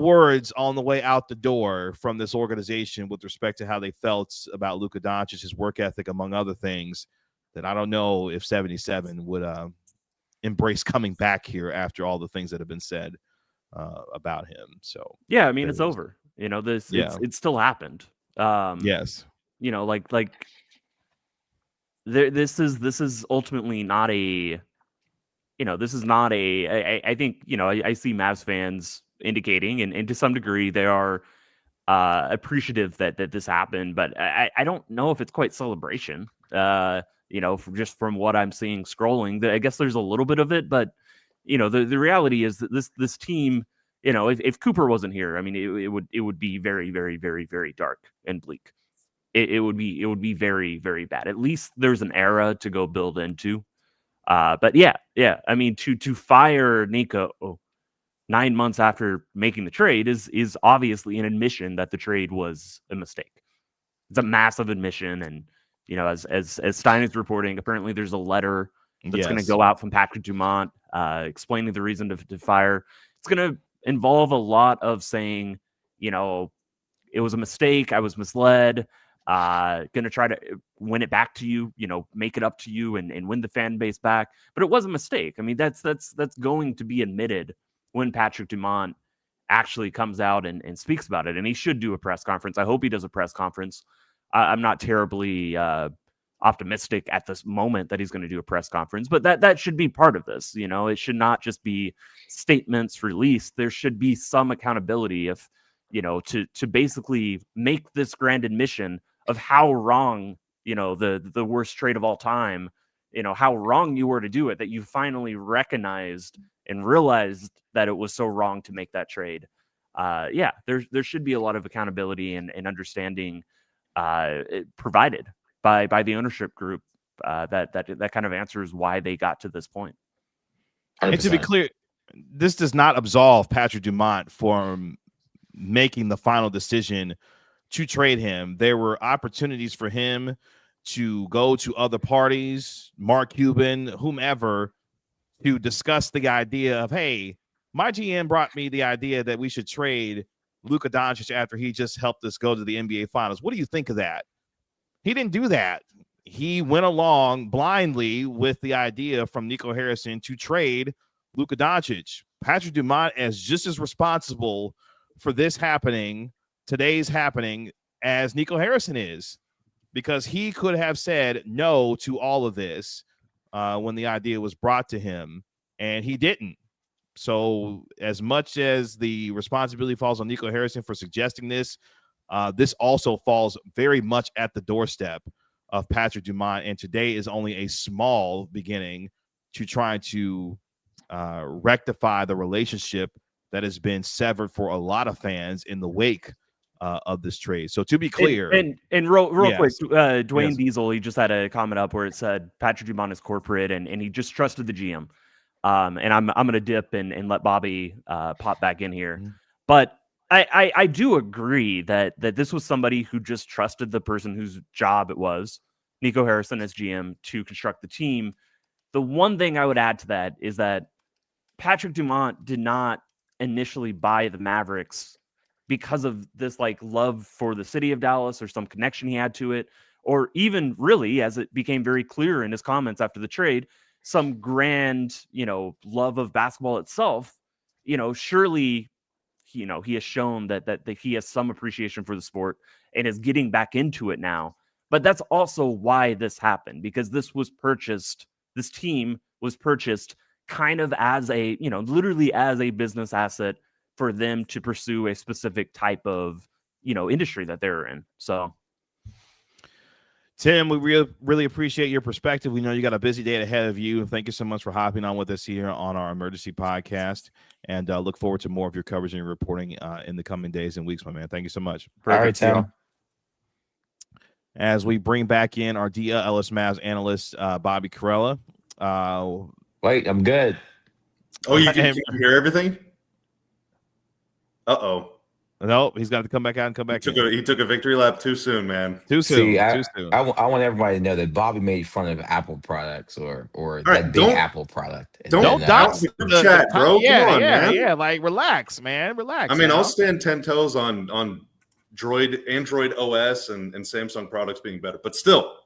words on the way out the door from this organization with respect to how they felt about Luka Doncic, his work ethic, among other things, that I don't know if 77 would embrace coming back here after all the things that have been said about him. So yeah, I mean, it's over. You know, it still happened. Yes. You know, like this is ultimately not a, you know, this is not a, I think, you know, I see Mavs fans indicating, and to some degree they are appreciative that this happened, but I don't know if it's quite celebration. You know, from what I'm seeing scrolling, I guess there's a little bit of it, but you know, the reality is that this team, you know, if Cooper wasn't here, I mean, it would be very, very, very, very dark and bleak. It would be very, very bad. At least there's an era to go build into. But yeah. I mean, to fire Nico 9 months after making the trade is obviously an admission that the trade was a mistake. It's a massive admission, and you know, as Stein is reporting, apparently there's a letter that's going to go out from Patrick Dumont explaining the reason to fire. It's going to involve a lot of saying, you know, it was a mistake, I was misled. Going to try to win it back to you, you know, make it up to you and win the fan base back. But it was a mistake. I mean, that's going to be admitted when Patrick Dumont actually comes out and speaks about it. And he should do a press conference. I hope he does a press conference. I'm not terribly optimistic at this moment that he's going to do a press conference, but that should be part of this. You know, it should not just be statements released. There should be some accountability of, you know, to basically make this grand admission of how wrong, you know, the worst trade of all time, you know, how wrong you were to do it, that you finally recognized and realized that it was so wrong to make that trade. Yeah, there should be a lot of accountability and understanding provided by the ownership group that kind of answers why they got to this point. 100%. And to be clear, this does not absolve Patrick Dumont from making the final decision to trade him. There were opportunities for him to go to other parties, Mark Cuban, whomever, to discuss the idea of, hey, my GM brought me the idea that we should trade Luka Doncic after he just helped us go to the NBA Finals. What do you think of that? He didn't do that. He went along blindly with the idea from Nico Harrison to trade Luka Doncic. Patrick Dumont is just as responsible for this happening, today's happening, as Nico Harrison is, because he could have said no to all of this when the idea was brought to him, and he didn't. So as much as the responsibility falls on Nico Harrison for suggesting this, this also falls very much at the doorstep of Patrick Dumont, and today is only a small beginning to try to rectify the relationship that has been severed for a lot of fans in the wake of this trade. So to be clear, and real yes. quick, Dwayne Yes. Diesel, he just had a comment up where it said Patrick Dumont is corporate and he just trusted the GM. And I'm going to dip and let Bobby pop back in here. Mm-hmm. But I do agree that this was somebody who just trusted the person whose job it was, Nico Harrison as GM, to construct the team. The one thing I would add to that is that Patrick Dumont did not initially buy the Mavericks because of this like love for the city of Dallas or some connection he had to it, or even really, as it became very clear in his comments after the trade, some grand, you know, love of basketball itself. You know, surely, you know, he has shown that he has some appreciation for the sport and is getting back into it now. But that's also why this happened, because this team was purchased kind of as a, you know, literally as a business asset for them to pursue a specific type of, you know, industry that they're in. So, Tim, we really appreciate your perspective. We know you got a busy day ahead of you. Thank you so much for hopping on with us here on our emergency podcast, and look forward to more of your coverage and your reporting in the coming days and weeks, my man. Thank you so much. All right, Tim. As we bring back in our DLLS Mavs analyst, Bobby Carella. Wait, I'm good. Oh, you can hear everything? Uh-oh. Nope, he's got to come back out and come back. He took a victory lap too soon, man. Too soon. See, too soon. I want everybody to know that Bobby made fun of Apple products or right, that big Apple product. Don't dox the chat, bro. Yeah, Come on, man. Yeah. Like, relax, man. Relax. I mean, I'll stand 10 toes on Android OS and Samsung products being better, but still,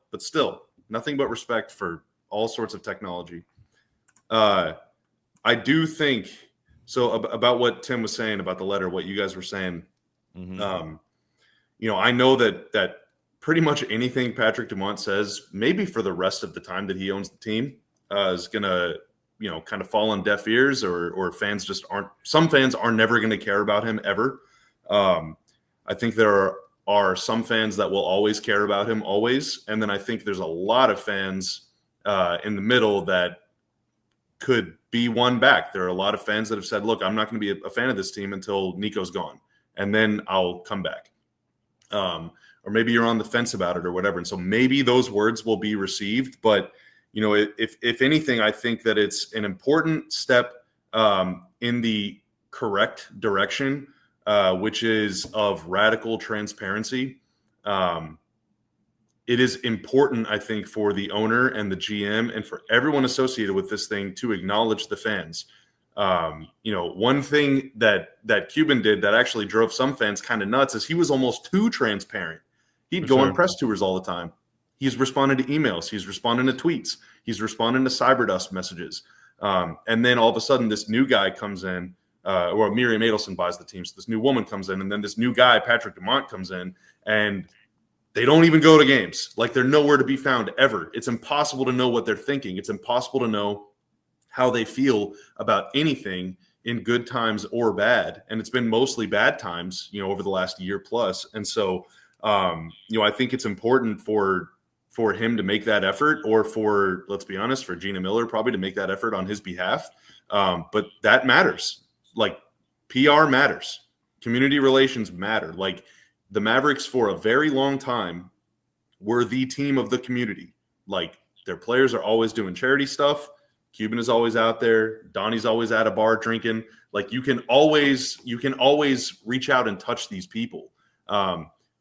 nothing but respect for all sorts of technology. I do think so about what Tim was saying about the letter, what you guys were saying. Mm-hmm. I know that pretty much anything Patrick Dumont says, maybe for the rest of the time that he owns the team, is gonna, kind of fall on deaf ears, or fans just aren't. Some fans are never going to care about him ever. I think there are some fans that will always care about him, always, and then I think there's a lot of fans in the middle that could be won back. There are a lot of fans that have said, look, I'm not going to be a fan of this team until Nico's gone, and then I'll come back. Or maybe you're on the fence about it or whatever. And so maybe those words will be received. But, if anything, I think that it's an important step in the correct direction, which is of radical transparency. It is important, I think, for the owner and the GM and for everyone associated with this thing to acknowledge the fans. One thing that Cuban did that actually drove some fans kind of nuts is he was almost too transparent. He'd go on press tours all the time. He's responding to emails. He's responding to tweets. He's responding to Cyberdust messages. And then all of a sudden, this new guy comes in, or Miriam Adelson buys the team. So this new woman comes in, and then this new guy, Patrick Dumont, comes in, and they don't even go to games. Like, they're nowhere to be found ever. It's impossible to know what they're thinking. It's impossible to know how they feel about anything in good times or bad. And it's been mostly bad times, over the last year plus. And so, I think it's important for him to make that effort, or for, let's be honest, for Gina Miller probably to make that effort on his behalf. But that matters. Like, PR matters. Community relations matter. Like, the Mavericks for a very long time were the team of the community. Like, their players are always doing charity stuff. Cuban is always out there. Donnie's always at a bar drinking. Like, you can always reach out and touch these people.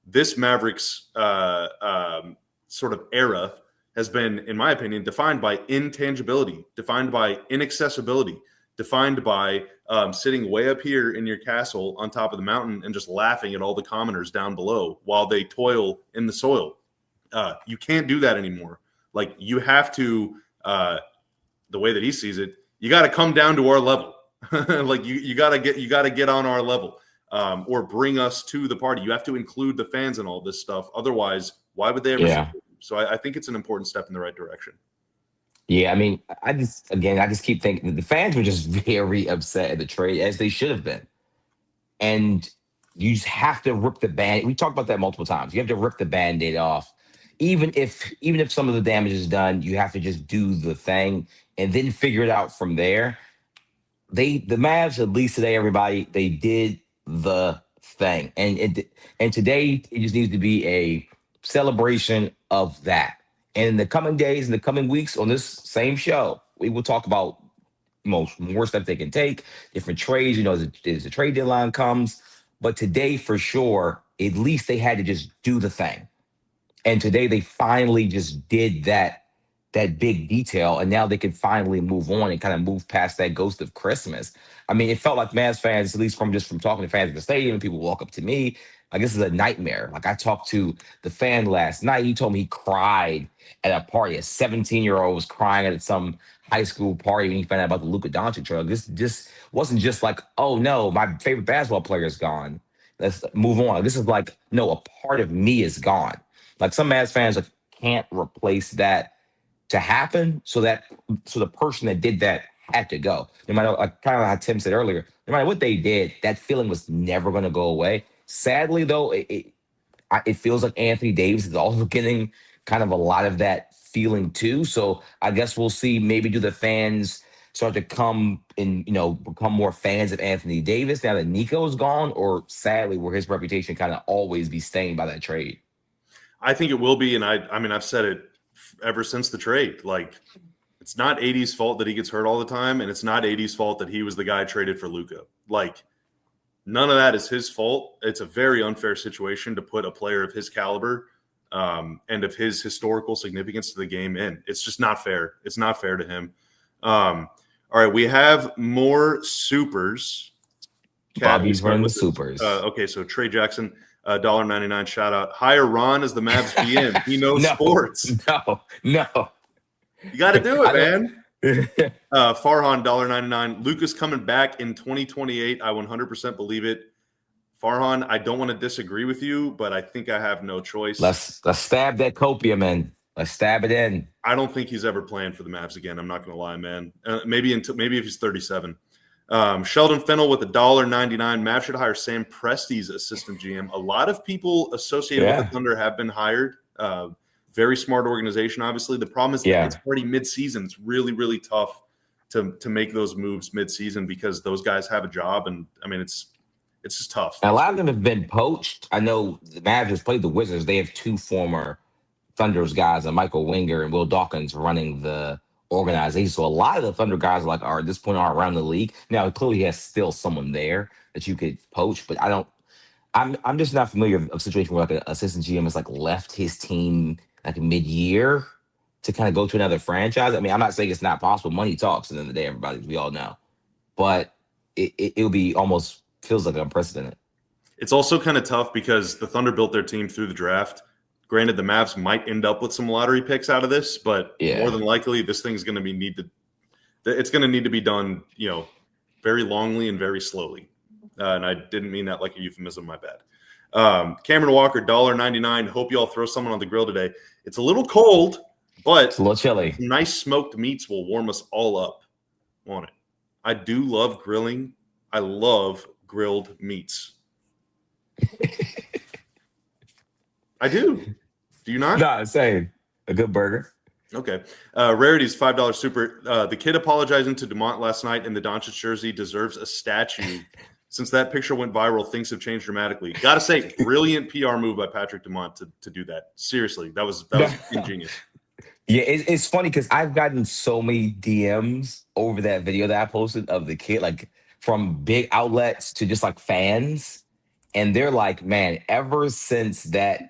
This Mavericks sort of era has been, in my opinion, defined by intangibility, defined by inaccessibility, defined by sitting way up here in your castle on top of the mountain and just laughing at all the commoners down below while they toil in the soil. You can't do that anymore. Like, you have to, the way that he sees it, you got to come down to our level. Like, you got to get on our level, or bring us to the party. You have to include the fans in all this stuff. Otherwise, why would they ever? Yeah. So I think it's an important step in the right direction. Yeah, I mean, I just keep thinking that the fans were just very upset at the trade, as they should have been. And you just have to rip the band. We talked about that multiple times. You have to rip the Band-Aid off. Even if some of the damage is done, you have to just do the thing and then figure it out from there. The Mavs, at least today, everybody, they did the thing. And today, it just needs to be a celebration of that. And in the coming days, in the coming weeks on this same show, we will talk about more steps they can take, different trades, as the trade deadline comes. But today, for sure, at least they had to just do the thing. And today they finally just did that big detail, and now they can finally move on and kind of move past that ghost of Christmas. I mean, it felt like Mavs fans, at least from talking to fans at the stadium, people walk up to me, like, this is a nightmare. Like, I talked to the fan last night. He told me he cried at a party. A 17-year-old was crying at some high school party when he found out about the Luka Doncic drug. This just wasn't just like, oh no, my favorite basketball player is gone, let's move on. This is like, no, a part of me is gone. Like, some Mavs fans can't replace that to happen. So the person that did that had to go. No matter, kind of how Tim said earlier, no matter what they did, that feeling was never going to go away. Sadly, though, it feels like Anthony Davis is also getting kind of a lot of that feeling too. So I guess we'll see. Maybe do the fans start to come and become more fans of Anthony Davis now that Nico's gone, or sadly, will his reputation kind of always be stained by that trade? I think it will be, and I mean, I've said it ever since the trade. Like, it's not AD's fault that he gets hurt all the time, and it's not AD's fault that he was the guy traded for Luka. Like, None of that is his fault. It's a very unfair situation to put a player of his caliber and of his historical significance to the game in. It's just not fair. It's not fair to him. All right, we have more supers. Bobby's running the supers. Okay, so Trey Jackson, $1.99 shout out. Hire Ron as the Mavs GM. He knows sports. No. You got to do it, man. Farhan, $1.99. Luka's coming back in 2028. I 100% believe it. Farhan, I don't want to disagree with you, but I think I have no choice. Let's stab that copium in. Let's stab it in. I don't think he's ever playing for the Mavs again. I'm not going to lie, man. Maybe if he's 37. Sheldon Fennell with $1.99. Mavs should hire Sam Presti's assistant GM. A lot of people associated with the Thunder have been hired. Very smart organization, obviously. The problem is that it's already mid-season. It's really, really tough to make those moves mid-season because those guys have a job, and I mean it's just tough. And a lot of them have been poached. I know the Mavs just played the Wizards. They have two former Thunder's guys, Michael Winger and Will Dawkins, running the organization. So a lot of the Thunder guys are at this point are around the league. Now clearly he has still someone there that you could poach, but I'm just not familiar of a situation where like an assistant GM has like left his team like mid-year to kind of go to another franchise. I mean, I'm not saying it's not possible. Money talks at the end of the day, everybody, we all know. But it'll be almost feels like unprecedented. It's also kind of tough because the Thunder built their team through the draft. Granted, the Mavs might end up with some lottery picks out of this, but more than likely, this thing's going to be needed. It's going to need to be done, very longly and very slowly. And I didn't mean that like a euphemism. My bad. Cameron Walker, $1.99. Hope you all throw someone on the grill today. It's a little cold, but it's a little chilly. Nice smoked meats will warm us all up. Want it? I do love grilling. I love grilled meats. I do. Do you not? No, same. A good burger. Okay. Rarities, $5 super. The kid apologizing to Dumont last night in the Doncic jersey deserves a statue. Since that picture went viral, things have changed dramatically. Gotta say, brilliant PR move by Patrick Dumont to do that. Seriously, that was ingenious. Yeah, it's funny because I've gotten so many DMs over that video that I posted of the kid, like from big outlets to just like fans. And they're like, man, ever since that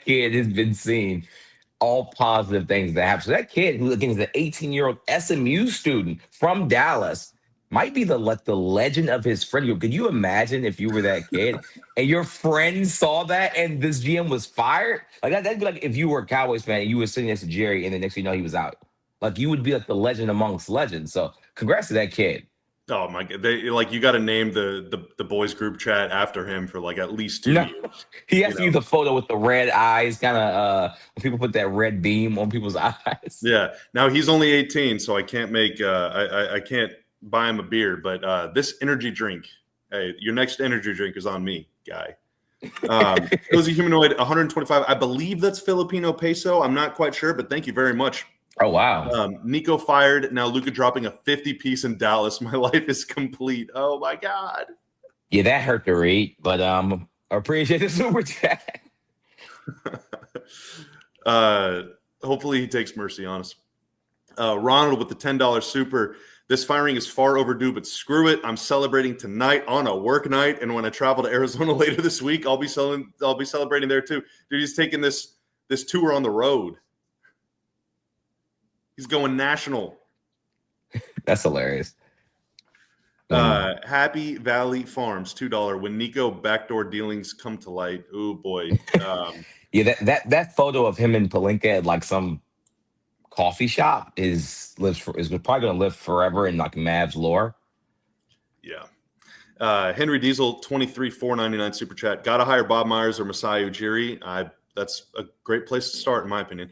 kid has been seen, all positive things that happen. So that kid, who again is an 18-year-old SMU student from Dallas, might be the legend of his friend group. Could you imagine if you were that kid and your friend saw that and this GM was fired? Like that'd be like if you were a Cowboys fan and you were sitting next to Jerry and the next thing you know he was out. Like you would be like the legend amongst legends. So congrats to that kid. Oh my God! You got to name the boys group chat after him for like at least 2 years. He has to use the photo with the red eyes, kind of when people put that red beam on people's eyes. Yeah. Now he's only 18, so I can't make I can't buy him a beer. But this energy drink, hey, your next energy drink is on me, guy. Cozy Humanoid, 125. I believe that's Filipino peso. I'm not quite sure, but thank you very much. Oh, wow. Nico fired. Now Luka dropping a 50-piece in Dallas. My life is complete. Oh, my God. Yeah, that hurt to read, but I appreciate the super chat. Hopefully he takes mercy on us. Ronald with the $10 super. This firing is far overdue, but screw it. I'm celebrating tonight on a work night, and when I travel to Arizona later this week, I'll be celebrating there too. Dude, he's taking this tour on the road. He's going national. That's hilarious. Happy Valley Farms, $2. When Nico backdoor dealings come to light. Oh boy. Yeah, that photo of him in Palenque at like some coffee shop is probably gonna live forever in like Mavs lore. Yeah. Henry Diesel, 23,499 super chat. Gotta hire Bob Myers or Masai Ujiri. That's a great place to start, in my opinion.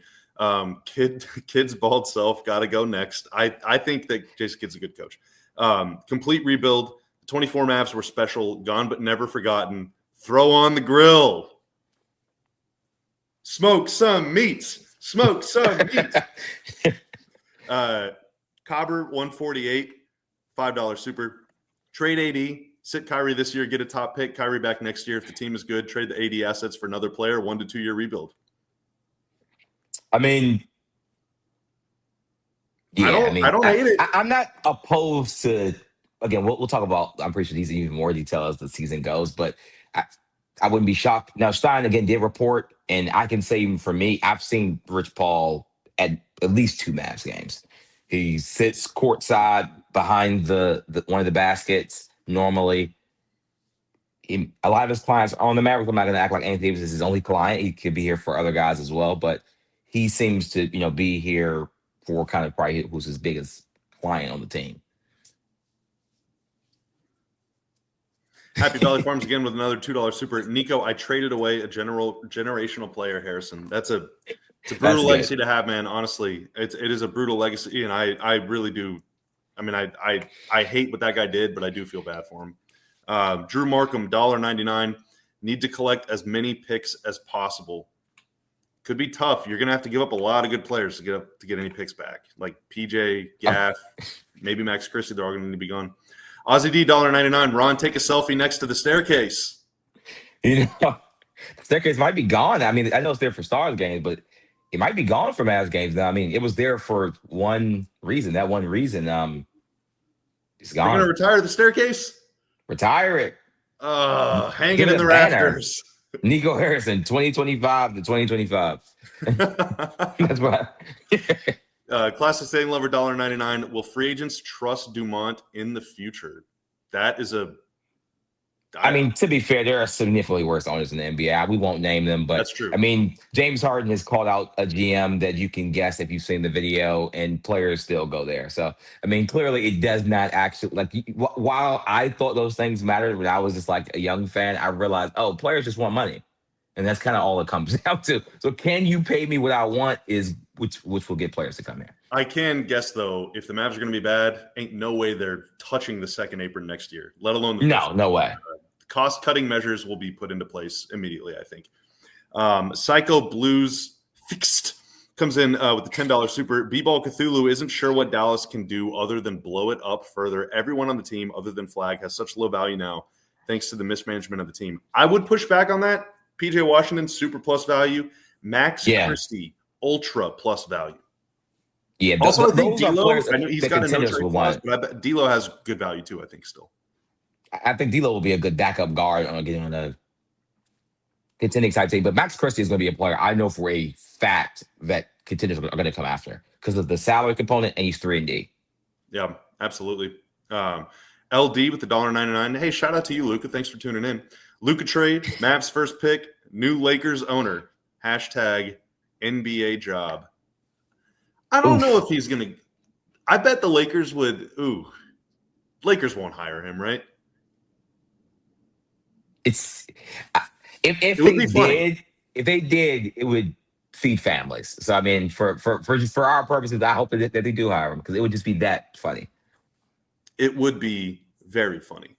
Kid's bald self got to go next. I think that Jason Kidd's a good coach. Complete rebuild. 24 Mavs were special, gone but never forgotten. Throw on the grill. Smoke some meats. Smoke some meats. Cobber 148, $5 super. Trade AD. Sit Kyrie this year. Get a top pick. Kyrie back next year if the team is good. Trade the AD assets for another player. 1 to 2 year rebuild. I mean, yeah, I don't hate it. I'm not opposed to again, we'll talk about. I'm pretty sure these are even more detail as the season goes, but I wouldn't be shocked. Now Stein again did report, and I can say even for me, I've seen Rich Paul at least 2 Mavs games. He sits courtside behind the one of the baskets normally. A lot of his clients are on the Mavericks. I'm not going to act like Anthony Davis is his only client. He could be here for other guys as well, but he seems to be here for kind of probably who's his biggest client on the team. Happy Valley Farms again with another $2 super. Nico, I traded away a generational player, Harrison. It's a brutal legacy to have, man. Honestly, it is a brutal legacy, and I really do. I mean, I hate what that guy did, but I do feel bad for him. Drew Markham, $1.99. Need to collect as many picks as possible. Could be tough. You're gonna have to give up a lot of good players to get any picks back. Like PJ, Gaff, maybe Max Christie. They're all gonna need to be gone. Ozzy D, $1.99. Ron, take a selfie next to the staircase. The staircase might be gone. I mean, I know it's there for Stars games, but it might be gone for Mavs games now. I mean, it was there for one reason. That one reason, it's gone. You're gonna retire the staircase? Retire it. Hang it in the rafters. Nico Harrison, 2025 to 2025. That's right. Classic Staying Lover, $1.99. Will free agents trust Dumont in the future? That is I mean, to be fair, there are significantly worse owners in the NBA. We won't name them, but that's true. I mean, James Harden has called out a GM that you can guess if you've seen the video, and players still go there. So, I mean, clearly it does not actually, like, while I thought those things mattered when I was just like a young fan, I realized, players just want money. And that's kind of all it comes down to. So can you pay me what I want is which will get players to come here. I can guess, though, if the Mavs are going to be bad, ain't no way they're touching the second apron next year, let alone the first. No way. Cost-cutting measures will be put into place immediately, I think. Psycho Blues Fixed comes in with the $10 super. B-Ball Cthulhu isn't sure what Dallas can do other than blow it up further. Everyone on the team, other than Flagg, has such low value now thanks to the mismanagement of the team. I would push back on that. PJ Washington, super plus value. Max Christie, ultra plus value. Yeah. Also, I think D'Lo, I know he's got a no-trade clause, but I bet D'Lo has good value too, I think, still. I think D'Lo will be a good backup guard getting on a contending side team. But Max Christie is going to be a player I know for a fact that contenders are going to come after because of the salary component, and he's 3-and-D. Yeah, absolutely. LD with the $1.99. Hey, shout out to you, Luka. Thanks for tuning in. Luka trade, Mavs first pick, new Lakers owner, hashtag NBA job. I don't know if he's going to – I bet the Lakers would – Lakers won't hire him, right? If they did, it would feed families. So I mean, for our purposes, I hope that they do hire him because it would just be that funny. It would be very funny.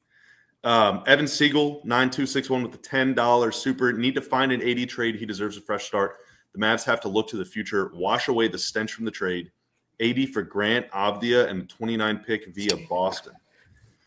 Evan Siegel, 9261 with the $10 super. Need to find an AD trade. He deserves a fresh start. The Mavs have to look to the future, wash away the stench from the trade. AD for Grant, Avdia, and 29 pick via Boston.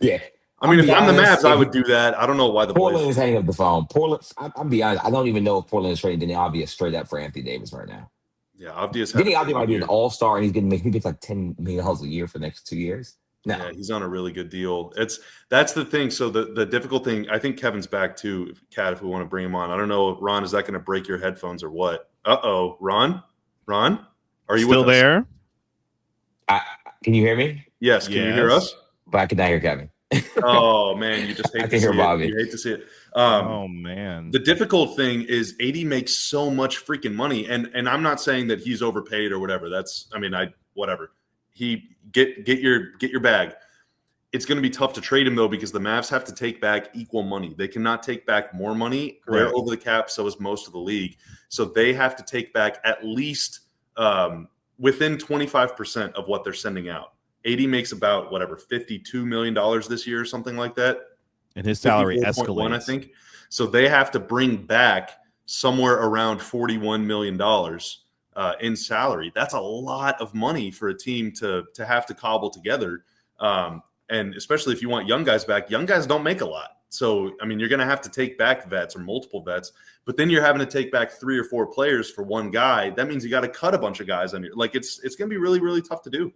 Yeah. I mean, if I'm the Mavs, I would do that. I don't know why the Portland is hanging up the phone. Portland, I'll be honest, I don't even know if Portland is trading Denny Avdia straight up for Anthony Davis right now. Yeah, Avdia's Denny Avdia might be an all-star, and he's going to make like $10 million a year for the next 2 years. No. Yeah, he's on a really good deal. That's the thing. So the difficult thing, I think Kevin's back too, Kat, if we want to bring him on. I don't know, Ron, is that going to break your headphones or what? Uh-oh. Ron, are you still with us? there? Can you hear me? Yes. Can you hear us? But I cannot hear Kevin. Oh, man, you just hate to see it. You hate to see it. Oh, man. The difficult thing is AD makes so much freaking money, and I'm not saying that he's overpaid or whatever. Whatever. He get your bag. It's going to be tough to trade him, though, because the Mavs have to take back equal money. They cannot take back more money. Correct. They're over the cap, so is most of the league. So they have to take back at least within 25% of what they're sending out. AD makes about, $52 million this year or something like that. And his salary escalates. I think. So they have to bring back somewhere around $41 million in salary. That's a lot of money for a team to have to cobble together. And especially if you want young guys back, young guys don't make a lot. So, I mean, you're going to have to take back vets or multiple vets, but then you're having to take back 3 or 4 players for one guy. That means you got to cut a bunch of guys on your, it's going to be really, really tough to do.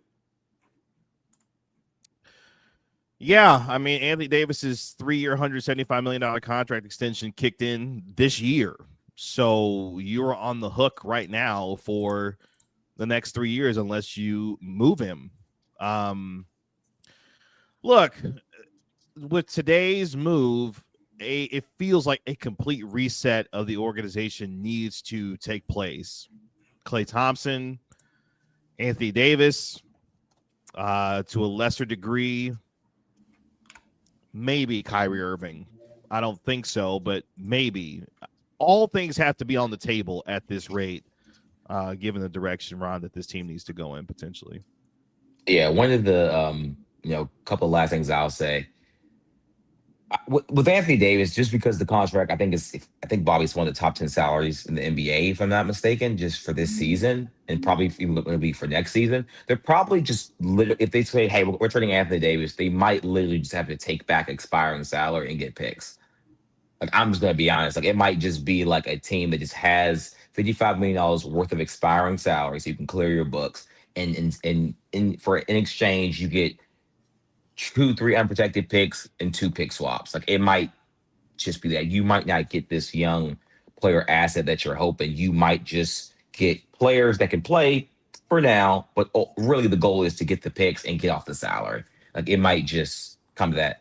Yeah, I mean, Anthony Davis's 3-year, $175 million contract extension kicked in this year. So you're on the hook right now for the next 3 years unless you move him. Look, with today's move, it feels like a complete reset of the organization needs to take place. Klay Thompson, Anthony Davis, to a lesser degree, maybe Kyrie Irving. I don't think so, but maybe. All things have to be on the table at this rate, given the direction, Ron, that this team needs to go in potentially. Yeah, one of the couple of last things I'll say with Anthony Davis, just because the contract, I think Bobby's one of the top 10 salaries in the NBA, if I'm not mistaken, just for this season, and probably even going to be for next season. They're probably just if they say, "Hey, we're trading Anthony Davis," they might literally just have to take back expiring salary and get picks. Like, I'm just going to be honest. Like, it might just be like a team that just has $55 million worth of expiring salary, so you can clear your books, and in exchange you get 2-3 unprotected picks and 2 pick swaps. Like, it might just be that you might not get this young player asset that you're hoping. You might just get players that can play for now, but really the goal is to get the picks and get off the salary. Like, it might just come to that.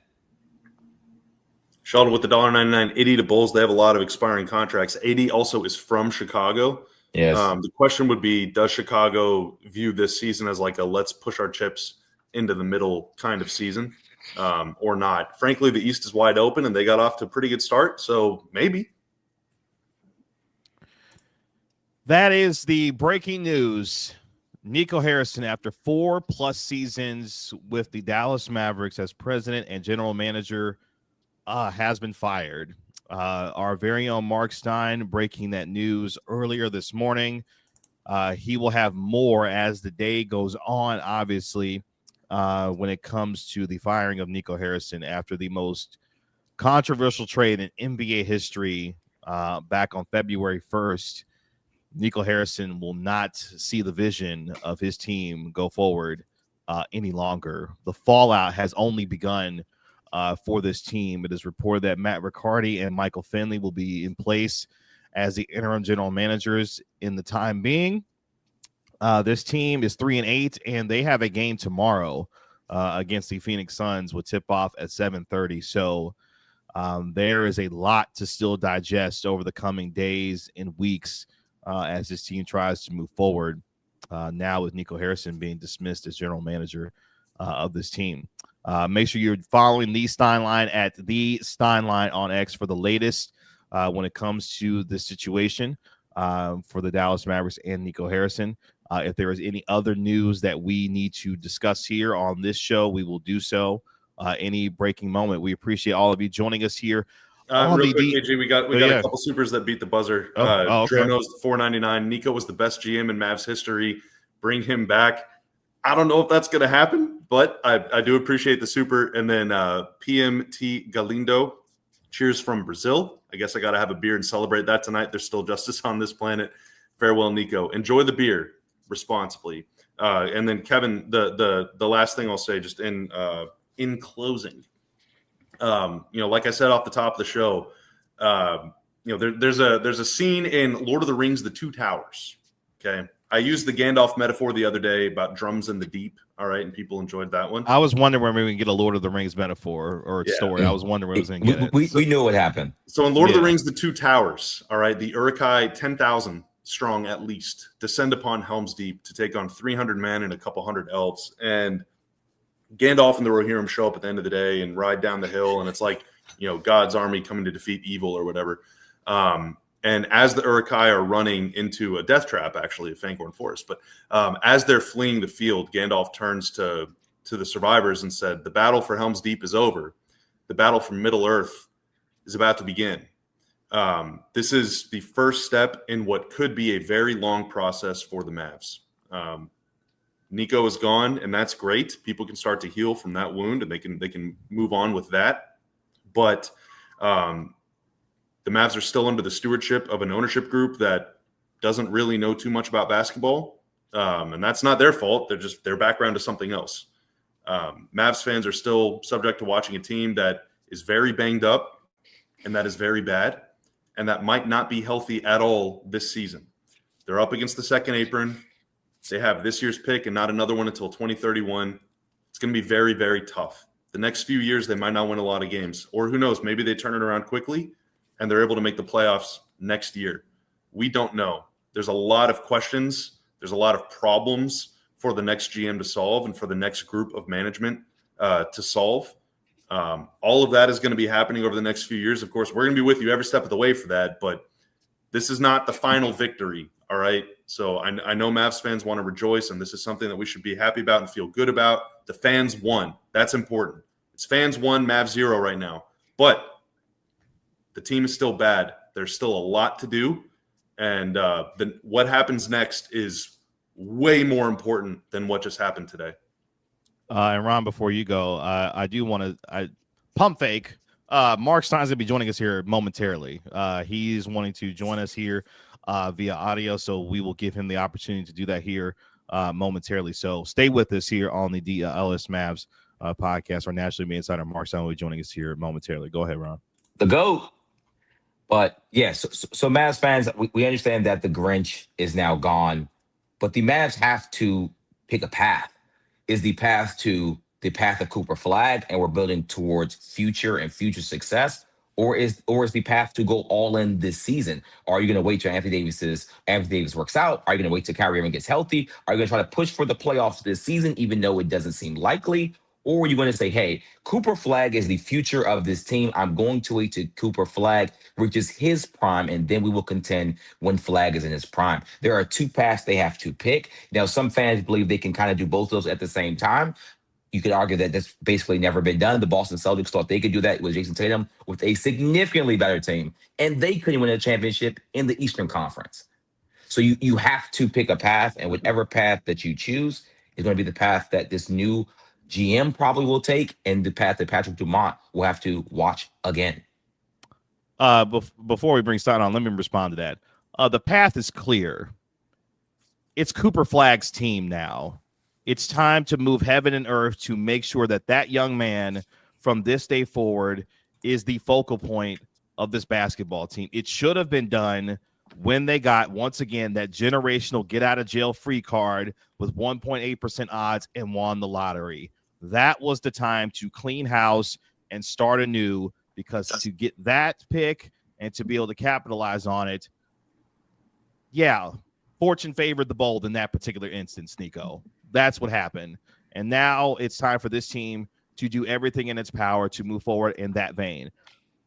Sheldon with the $1.99. 80 to Bulls. They have a lot of expiring contracts. 80 also is from Chicago. Yes. The question would be, does Chicago view this season as like a let's push our chips into the middle kind of season or not? Frankly, the East is wide open and they got off to a pretty good start, so maybe. That is the breaking news. Nico Harrison, after 4+ seasons with the Dallas Mavericks as president and general manager, has been fired. Our very own Marc Stein breaking that news earlier this morning. He will have more as the day goes on, obviously, when it comes to the firing of Nico Harrison after the most controversial trade in NBA history back on February 1st. Nico Harrison will not see the vision of his team go forward any longer. The fallout has only begun for this team. It is reported that Matt Riccardi and Michael Finley will be in place as the interim general managers in the time being. This team is 3-8, and they have a game tomorrow against the Phoenix Suns with tip-off at 7:30. So there is a lot to still digest over the coming days and weeks as this team tries to move forward, now with Nico Harrison being dismissed as general manager of this team. Make sure you're following the Stein Line at the Stein Line on X for the latest when it comes to this situation for the Dallas Mavericks and Nico Harrison. If there is any other news that we need to discuss here on this show, we will do so. Any breaking moment. We appreciate all of you joining us here. Real quick, AJ, we got a couple supers that beat the buzzer. Okay. Drono's $4.99. Nico was the best GM in Mavs history. Bring him back. I don't know if that's going to happen, but I do appreciate the super. And then PMT Galindo, cheers from Brazil. I guess I got to have a beer and celebrate that tonight. There's still justice on this planet. Farewell, Nico. Enjoy the beer responsibly. And then Kevin, the last thing I'll say, just in closing, like I said off the top of the show, there's a scene in Lord of the Rings, The Two Towers. Okay. I used the Gandalf metaphor the other day about drums in the deep. All right. And people enjoyed that one. I was wondering when we would get a Lord of the Rings metaphor or story. I was wondering when I was going to get it. We knew what happened. So in Lord of the Rings, The Two Towers, all right, the Uruk-hai 10,000 strong at least descend upon Helm's Deep to take on 300 men and a couple hundred elves. And Gandalf and the Rohirrim show up at the end of the day and ride down the hill. And it's like, God's army coming to defeat evil or whatever. And as the Uruk-hai are running into a death trap, actually, at Fangorn Forest, but as they're fleeing the field, Gandalf turns to the survivors and said, "The battle for Helm's Deep is over. The battle for Middle-earth is about to begin." This is the first step in what could be a very long process for the Mavs. Nico is gone, and that's great. People can start to heal from that wound, and they can move on with that. But the Mavs are still under the stewardship of an ownership group that doesn't really know too much about basketball. And that's not their fault. They're just their background is something else. Mavs fans are still subject to watching a team that is very banged up and that is very bad and that might not be healthy at all this season. They're up against the second apron. They have this year's pick and not another one until 2031. It's going to be very, very tough. The next few years, they might not win a lot of games. Or who knows, maybe they turn it around quickly and they're able to make the playoffs next year. We don't know. There's a lot of questions. There's a lot of problems for the next GM to solve and for the next group of management to solve. All of that is going to be happening over the next few years. Of course, we're going to be with you every step of the way for that, but this is not the final victory, all right? So I know Mavs fans want to rejoice, and this is something that we should be happy about and feel good about. The fans won. That's important. It's fans 1, Mavs 0 right now. But the team is still bad. There's still a lot to do, and what happens next is way more important than what just happened today. And Ron, before you go, I do want to pump fake. Marc Stein's going to be joining us here momentarily. He's wanting to join us here via audio, so we will give him the opportunity to do that here momentarily. So stay with us here on the DLLS Mavs podcast. Our nationally made insider Marc Stein will be joining us here momentarily. Go ahead, Ron. The GOAT. But yeah, so Mavs fans, we understand that the Grinch is now gone, but the Mavs have to pick a path. Is the path to the path of Cooper Flagg and we're building towards future success? Or is the path to go all in this season? Are you going to wait till Anthony Davis works out? Are you going to wait till Kyrie Irving gets healthy? Are you going to try to push for the playoffs this season, even though it doesn't seem likely? Or are you going to say, hey, Cooper Flagg is the future of this team. I'm going to wait till Cooper Flagg reaches his prime, and then we will contend when Flagg is in his prime. There are two paths they have to pick. Now, some fans believe they can kind of do both of those at the same time. You could argue that that's basically never been done. The Boston Celtics thought they could do that with Jason Tatum with a significantly better team, and they couldn't win a championship in the Eastern Conference. So you have to pick a path, and whatever path that you choose is going to be the path that this new GM probably will take, and the path that Patrick Dumont will have to watch again. Before we bring Stein on, let me respond to that. The path is clear. It's Cooper Flagg's team now. It's time to move heaven and earth to make sure that that young man from this day forward is the focal point of this basketball team. It should have been done when they got, once again, that generational get-out-of-jail-free card with 1.8% odds and won the lottery. That was the time to clean house and start anew, because to get that pick and to be able to capitalize on it, yeah, fortune favored the bold in that particular instance, Nico. That's what happened. And now it's time for this team to do everything in its power to move forward in that vein.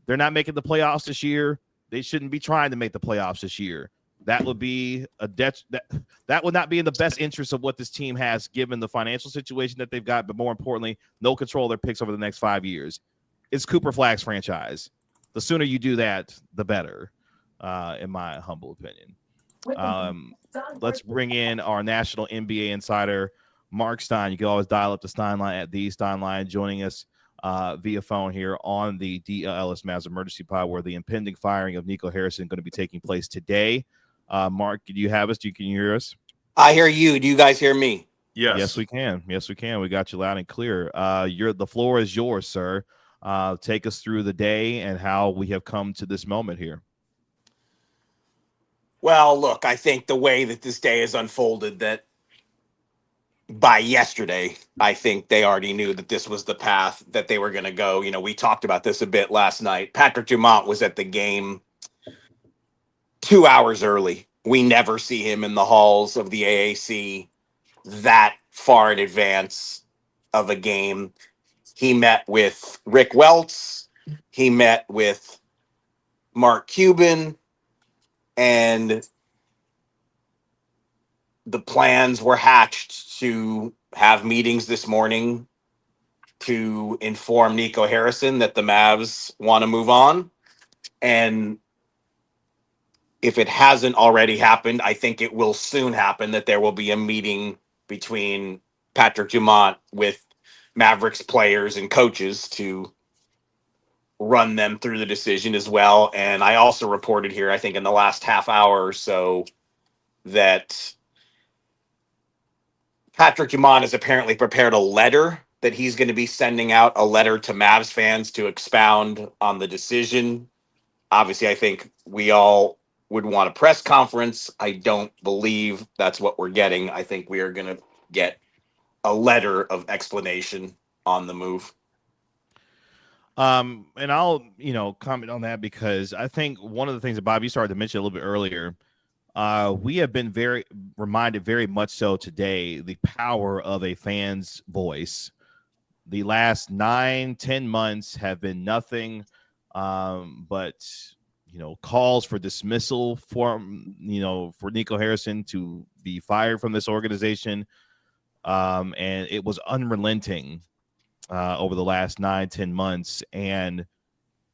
They're not making the playoffs this year. They shouldn't be trying to make the playoffs this year. That would be that would not be in the best interest of what this team has, given the financial situation that they've got, but more importantly, no control of their picks over the next 5 years. It's Cooper Flagg's franchise. The sooner you do that, the better, in my humble opinion. Let's bring in our national NBA insider, Marc Stein. You can always dial up the Stein line at the Stein line, joining us via phone here on the DLLS Mavs Emergency Pod, where the impending firing of Nico Harrison is going to be taking place today. Marc, do you have us? Can you hear us? I hear you. Do you guys hear me? Yes. Yes, we can. Yes, we can. We got you loud and clear. The floor is yours, sir. Take us through the day and how we have come to this moment here. Well, look, I think the way that this day has unfolded, that by yesterday, I think they already knew that this was the path that they were going to go. You know, we talked about this a bit last night. Patrick Dumont was at the game 2 hours early. We never see him in the halls of the AAC that far in advance of a game. He met with Rick Welts. He met with Mark Cuban. And the plans were hatched to have meetings this morning to inform Nico Harrison that the Mavs want to move on. And if it hasn't already happened, I think it will soon happen, that there will be a meeting between Patrick Dumont with Mavericks players and coaches to run them through the decision as well. And I also reported here, I think in the last half hour or so, that Patrick Dumont has apparently prepared a letter that he's going to be sending out a letter to Mavs fans to expound on the decision. Obviously, I think we all would want a press conference. I don't believe that's what we're getting. I think we are going to get a letter of explanation on the move. And I'll, comment on that because I think one of the things that Bob, you started to mention a little bit earlier, we have been reminded very much so today, the power of a fan's voice. The last 9-10 months have been nothing but calls for dismissal for Nico Harrison to be fired from this organization. And it was unrelenting over the last 9-10 months. And,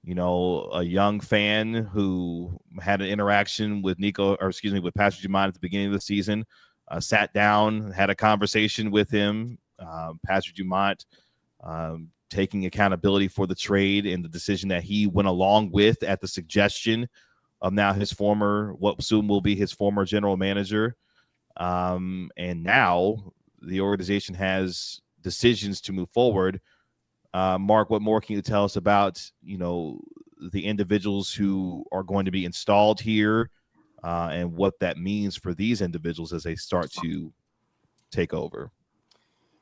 a young fan who had an interaction with with Patrick Dumont at the beginning of the season, sat down, had a conversation with him. Patrick Dumont taking accountability for the trade and the decision that he went along with at the suggestion of now what soon will be his former general manager. And now the organization has decisions to move forward. Marc, what more can you tell us about, the individuals who are going to be installed here and what that means for these individuals as they start to take over?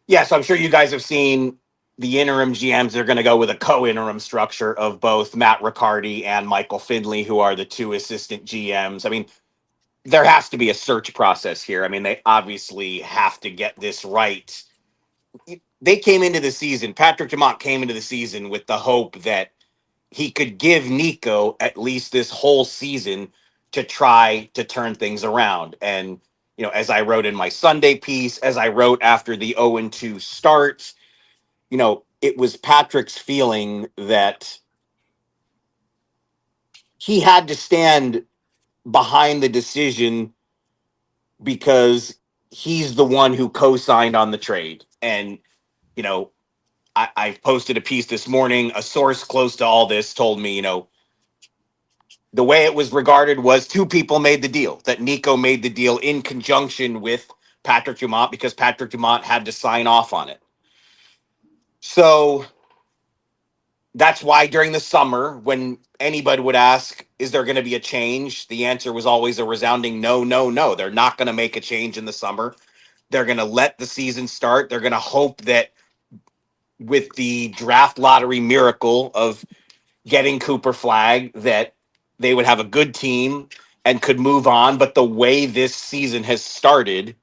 Yes, I'm sure you guys have seen the interim GMs. They're going to go with a co-interim structure of both Matt Riccardi and Michael Finley, who are the two assistant GMs. I mean, there has to be a search process here. I mean, they obviously have to get this right. They came into the season, Patrick Dumont came into the season with the hope that he could give Nico at least this whole season to try to turn things around. And, as I wrote in my Sunday piece, as I wrote after the 0-2 start, it was Patrick's feeling that he had to stand behind the decision because he's the one who co-signed on the trade. And, I posted a piece this morning. A source close to all this told me, the way it was regarded was two people made the deal, that Nico made the deal in conjunction with Patrick Dumont because Patrick Dumont had to sign off on it. So that's why during the summer, when anybody would ask, is there going to be a change? The answer was always a resounding no, no, no. They're not going to make a change in the summer. They're going to let the season start. They're going to hope that with the draft lottery miracle of getting cooperflagg, that they would have a good team and could move on. But the way this season has started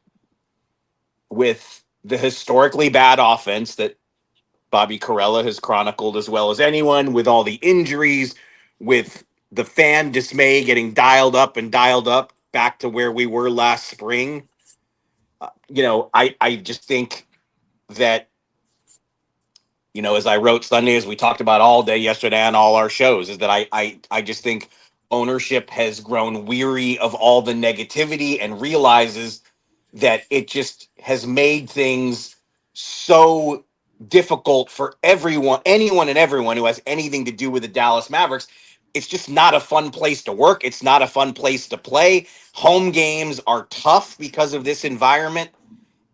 with the historically bad offense that Bobby Carella has chronicled as well as anyone, with all the injuries, with the fan dismay getting dialed up back to where we were last spring. I just think that, as I wrote Sunday, as we talked about all day yesterday on all our shows, is that I just think ownership has grown weary of all the negativity and realizes that it just has made things so difficult for anyone and everyone who has anything to do with the Dallas Mavericks. It's just not a fun place to work. It's not a fun place to play. Home games are tough because of this environment.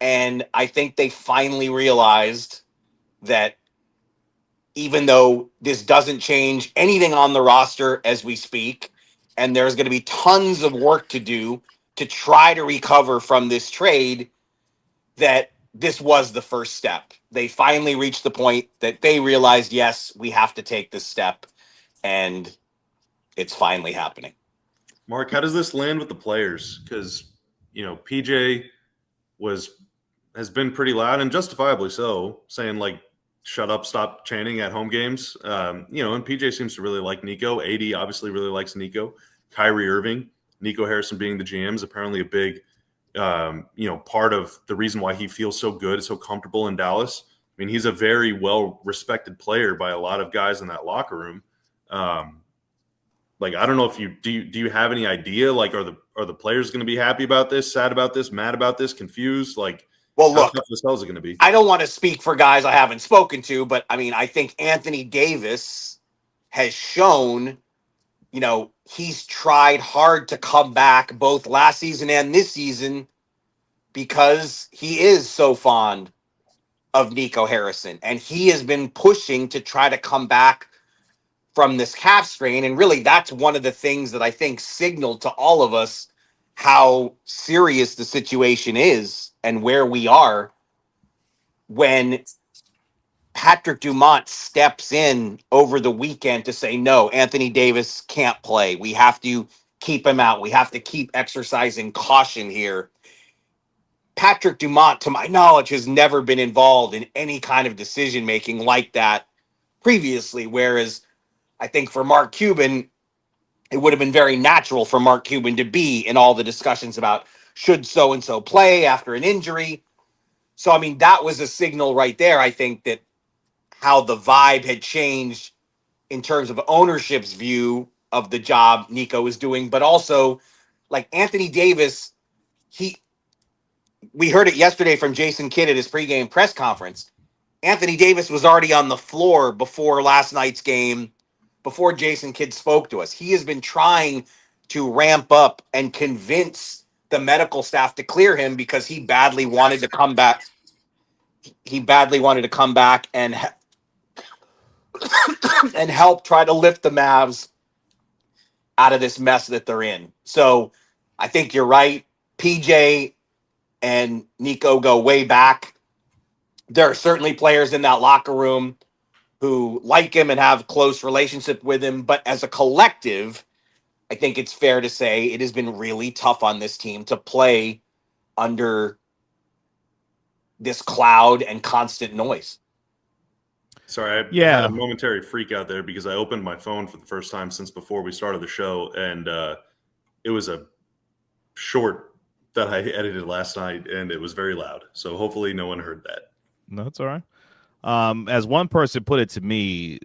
And I think they finally realized that even though this doesn't change anything on the roster as we speak, and there's going to be tons of work to do to try to recover from this trade, that this was the first step. They finally reached the point that they realized, yes, we have to take this step, and it's finally happening. Marc, how does this land with the players? Because, PJ has been pretty loud, and justifiably so, saying, like, shut up, stop chanting at home games. And PJ seems to really like Nico. AD obviously really likes Nico. Kyrie Irving, Nico Harrison being the GM is apparently a big, part of the reason why he feels so good, so comfortable in Dallas. I mean, he's a very well-respected player by a lot of guys in that locker room. I don't know if do you have any idea? Like, are the players going to be happy about this, sad about this, mad about this, confused? Like, well, look, how tough this is it going to be? I don't want to speak for guys I haven't spoken to, but I mean, I think Anthony Davis has shown, he's tried hard to come back both last season and this season because he is so fond of Nico Harrison. And he has been pushing to try to come back from this calf strain. And really, that's one of the things that I think signaled to all of us how serious the situation is and where we are when Patrick Dumont steps in over the weekend to say, no, Anthony Davis can't play. We have to keep him out. We have to keep exercising caution here. Patrick Dumont, to my knowledge, has never been involved in any kind of decision-making like that previously, whereas I think for Mark Cuban, it would have been very natural for Mark Cuban to be in all the discussions about should so-and-so play after an injury. So, I mean, that was a signal right there, I think, that how the vibe had changed in terms of ownership's view of the job Nico was doing, but also like Anthony Davis, we heard it yesterday from Jason Kidd at his pregame press conference. Anthony Davis was already on the floor before last night's game, before Jason Kidd spoke to us. He has been trying to ramp up and convince the medical staff to clear him because he badly wanted to come back. He badly wanted to come back and and help try to lift the Mavs out of this mess that they're in. So I think you're right. PJ and Nico go way back. There are certainly players in that locker room who like him and have close relationship with him. But as a collective, I think it's fair to say it has been really tough on this team to play under this cloud and constant noise. Sorry, I had a momentary freak out there because I opened my phone for the first time since before we started the show, and it was a short that I edited last night, and it was very loud. So hopefully no one heard that. No, that's all right. As one person put it to me,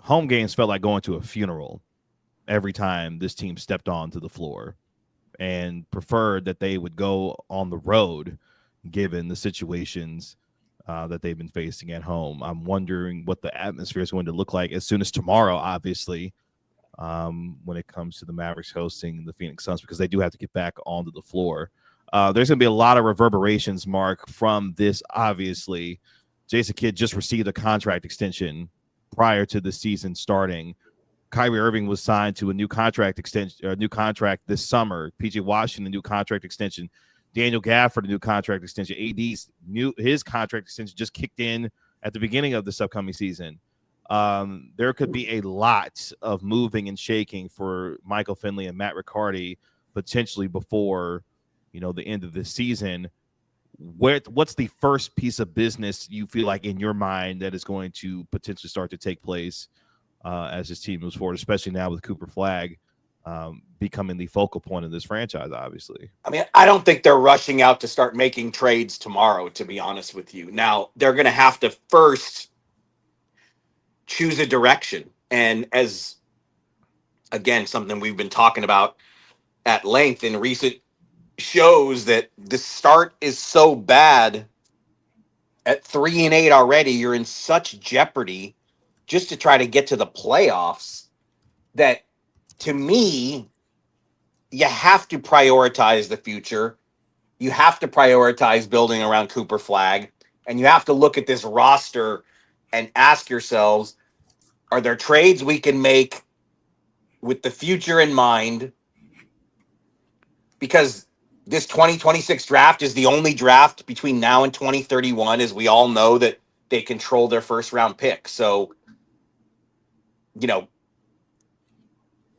home games felt like going to a funeral every time this team stepped onto the floor, and preferred that they would go on the road given the situations that they've been facing at home. I'm wondering what the atmosphere is going to look like as soon as tomorrow, obviously, when it comes to the Mavericks hosting the Phoenix Suns, because they do have to get back onto the floor. There's going to be a lot of reverberations, Mark, from this. Obviously, Jason Kidd just received a contract extension prior to the season starting. Kyrie Irving was signed to a new contract extension, a new contract this summer. PJ Washington, a new contract extension. Daniel Gafford, a new contract extension. His contract extension just kicked in at the beginning of this upcoming season. There could be a lot of moving and shaking for Michael Finley and Matt Riccardi potentially before, the end of this season. What's the first piece of business you feel like in your mind that is going to potentially start to take place as this team moves forward, especially now with Cooper Flagg becoming the focal point of this franchise, obviously? I mean, I don't think they're rushing out to start making trades tomorrow, to be honest with you. Now, they're going to have to first choose a direction. And as, again, something we've been talking about at length in recent shows, that the start is so bad at 3-8 already. You're in such jeopardy just to try to get to the playoffs that, to me, you have to prioritize the future. You have to prioritize building around Cooper Flagg, and you have to look at this roster and ask yourselves, are there trades we can make with the future in mind? Because this 2026 draft is the only draft between now and 2031, as we all know that they control their first round pick. So,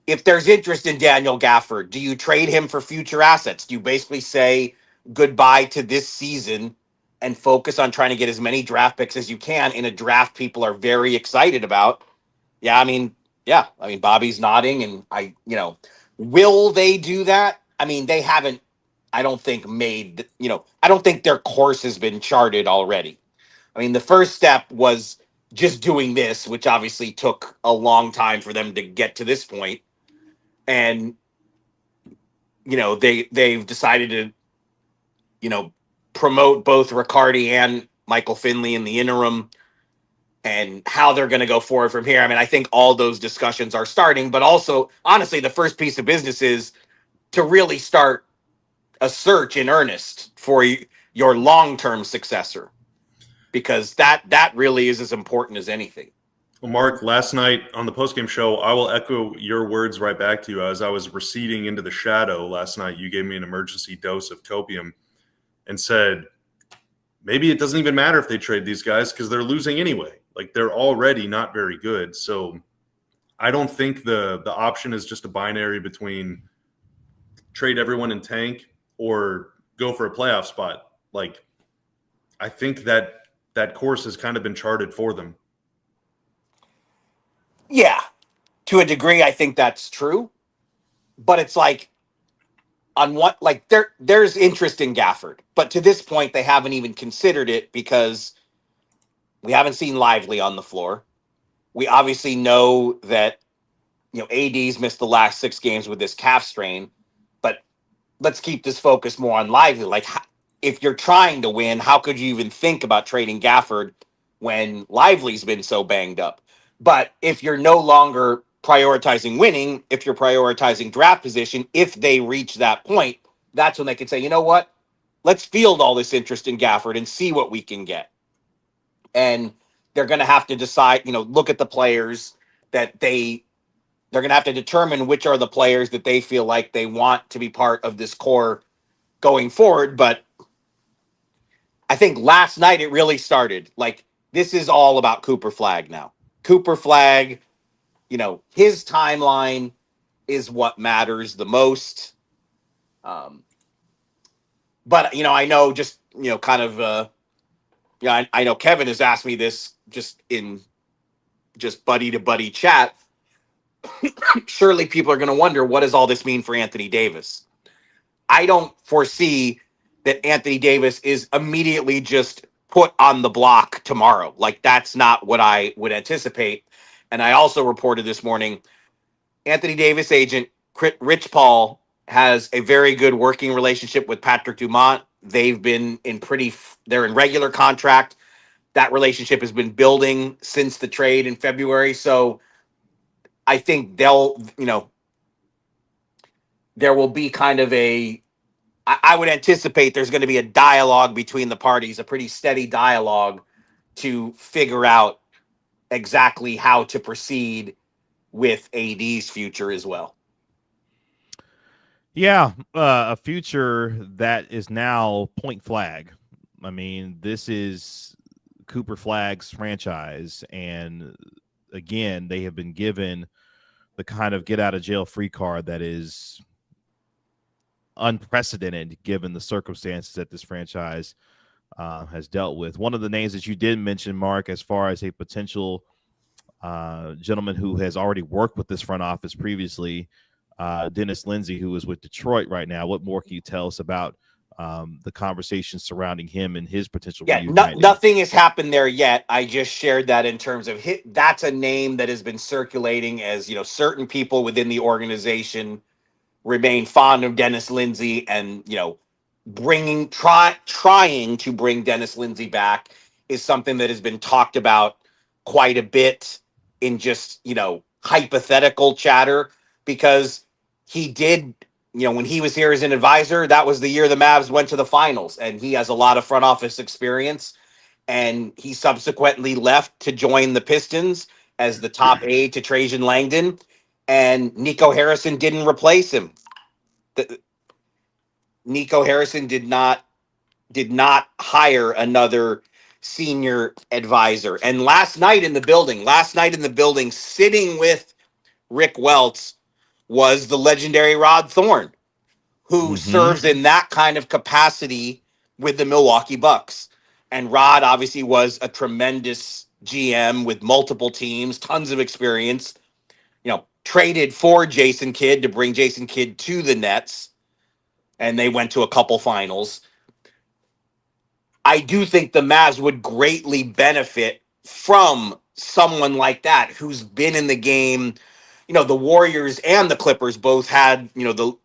if there's interest in Daniel Gafford, do you trade him for future assets? Do you basically say goodbye to this season and focus on trying to get as many draft picks as you can in a draft people are very excited about? I mean, Bobby's nodding, and will they do that? I mean, they haven't, I don't think I don't think their course has been charted already. I mean, the first step was just doing this, which obviously took a long time for them to get to this point. And, they've decided to, promote both Riccardi and Michael Finley in the interim, and how they're going to go forward from here. I mean, I think all those discussions are starting, but also, honestly, the first piece of business is to really start a search in earnest for your long-term successor. because that really is as important as anything. Well, Mark, last night on the postgame show, I will echo your words right back to you. As I was receding into the shadow last night, you gave me an emergency dose of copium and said, maybe it doesn't even matter if they trade these guys because they're losing anyway. Like, they're already not very good. So I don't think the option is just a binary between trade everyone and tank or go for a playoff spot. Like, I think that course has kind of been charted for them. Yeah, to a degree, I think that's true. But it's like, on what, like, there's interest in Gafford, but to this point, they haven't even considered it because we haven't seen Lively on the floor. We obviously know that, AD's missed the last 6 games with this calf strain, but let's keep this focus more on Lively. Like, if you're trying to win, how could you even think about trading Gafford when Lively's been so banged up? But if you're no longer prioritizing winning, if you're prioritizing draft position, if they reach that point, that's when they can say, you know what? Let's field all this interest in Gafford and see what we can get. And they're going to have to decide, look at the players that they're going to have to determine which are the players that they feel like they want to be part of this core going forward. But I think last night it really started. Like, this is all about Cooper Flagg now. Cooper Flagg, his timeline is what matters the most. But, I know just, kind of, I know Kevin has asked me this just in just buddy to buddy chat. Surely people are going to wonder, what does all this mean for Anthony Davis? I don't foresee that Anthony Davis is immediately just put on the block tomorrow. Like, that's not what I would anticipate. And I also reported this morning, Anthony Davis agent Rich Paul has a very good working relationship with Patrick Dumont. They've been they're in regular contract. That relationship has been building since the trade in February. So I think there will be kind of I would anticipate there's going to be a dialogue between the parties, a pretty steady dialogue to figure out exactly how to proceed with AD's future as well. Yeah, a future that is now point flag. I mean, this is Cooper Flagg's franchise, and again, they have been given the kind of get out of jail free card that is unprecedented given the circumstances that this franchise has dealt with. One of the names that you did mention, Mark, as far as a potential gentleman who has already worked with this front office previously, Dennis Lindsey, who is with Detroit right now. What more can you tell us about the conversation surrounding him and his potential? Yeah, nothing has happened there yet. I just shared that in terms of that's a name that has been circulating as, certain people within the organization remain fond of Dennis Lindsey, and, trying to bring Dennis Lindsey back is something that has been talked about quite a bit in just, hypothetical chatter, because he did, when he was here as an advisor, that was the year the Mavs went to the finals, and he has a lot of front office experience, and he subsequently left to join the Pistons as the top aide to Trajan Langdon, and Nico Harrison didn't replace him. Nico Harrison did not hire another senior advisor. And last night in the building, sitting with Rick Welts, was the legendary Rod Thorne, who serves in that kind of capacity with the Milwaukee Bucks. And Rod obviously was a tremendous GM with multiple teams, tons of experience, traded for Jason Kidd to bring Jason Kidd to the Nets, and they went to a couple finals. I do think the Mavs would greatly benefit from someone like that who's been in the game. The Warriors and the Clippers both had, the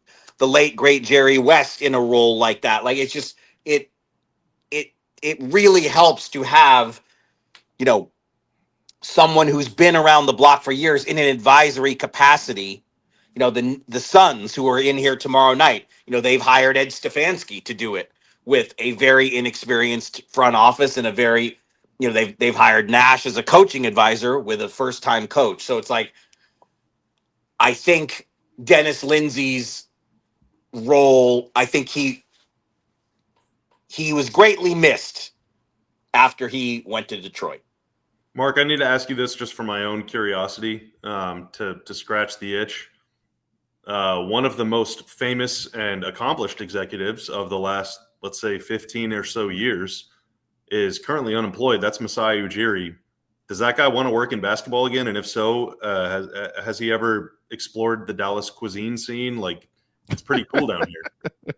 late great Jerry West in a role like that. Like, it's just it really helps to have, someone who's been around the block for years in an advisory capacity. The Suns, who are in here tomorrow night, they've hired Ed Stefanski to do it with a very inexperienced front office and a very they've hired Nash as a coaching advisor with a first-time coach. So it's like, I think Dennis Lindsey's role, I think he was greatly missed after he went to Detroit. Mark, I need to ask you this just for my own curiosity, to scratch the itch. One of the most famous and accomplished executives of the last, let's say, 15 or so years is currently unemployed. That's Masai Ujiri. Does that guy want to work in basketball again? And if so, has he ever explored the Dallas cuisine scene? Like, it's pretty cool down here.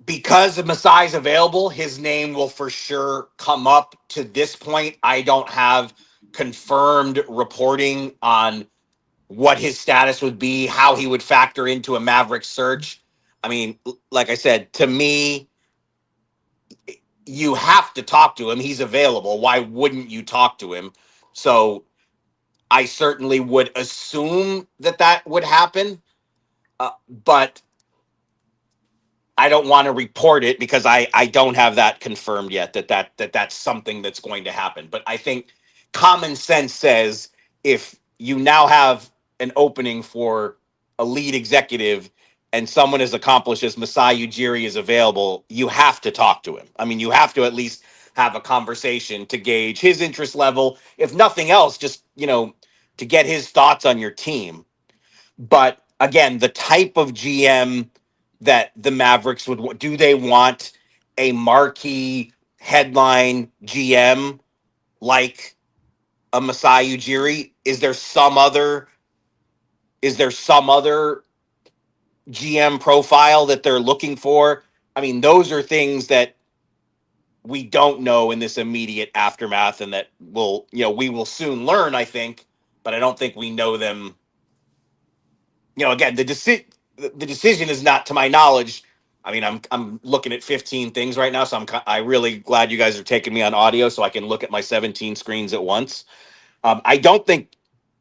Because Masai's available, his name will for sure come up. To this point, I don't have confirmed reporting on what his status would be, how he would factor into a Mavericks search. I mean, like I said, to me, you have to talk to him. He's available. Why wouldn't you talk to him? So I certainly would assume that would happen. But I don't want to report it because I don't have that confirmed yet, that's something that's going to happen. But I think common sense says if you now have an opening for a lead executive and someone as accomplished as Masai Ujiri is available, you have to talk to him. I mean, you have to at least have a conversation to gauge his interest level. If nothing else, just, to get his thoughts on your team. But again, the type of GM that the Mavericks would, do they want a marquee headline GM like a Masai Ujiri? Is there some other GM profile that they're looking for? I mean, those are things that we don't know in this immediate aftermath, and that we will soon learn, I think, but I don't think we know them. Again, the decision is not, to my knowledge. I mean, I'm looking at 15 things right now, so I'm really glad you guys are taking me on audio so I can look at my 17 screens at once. I don't think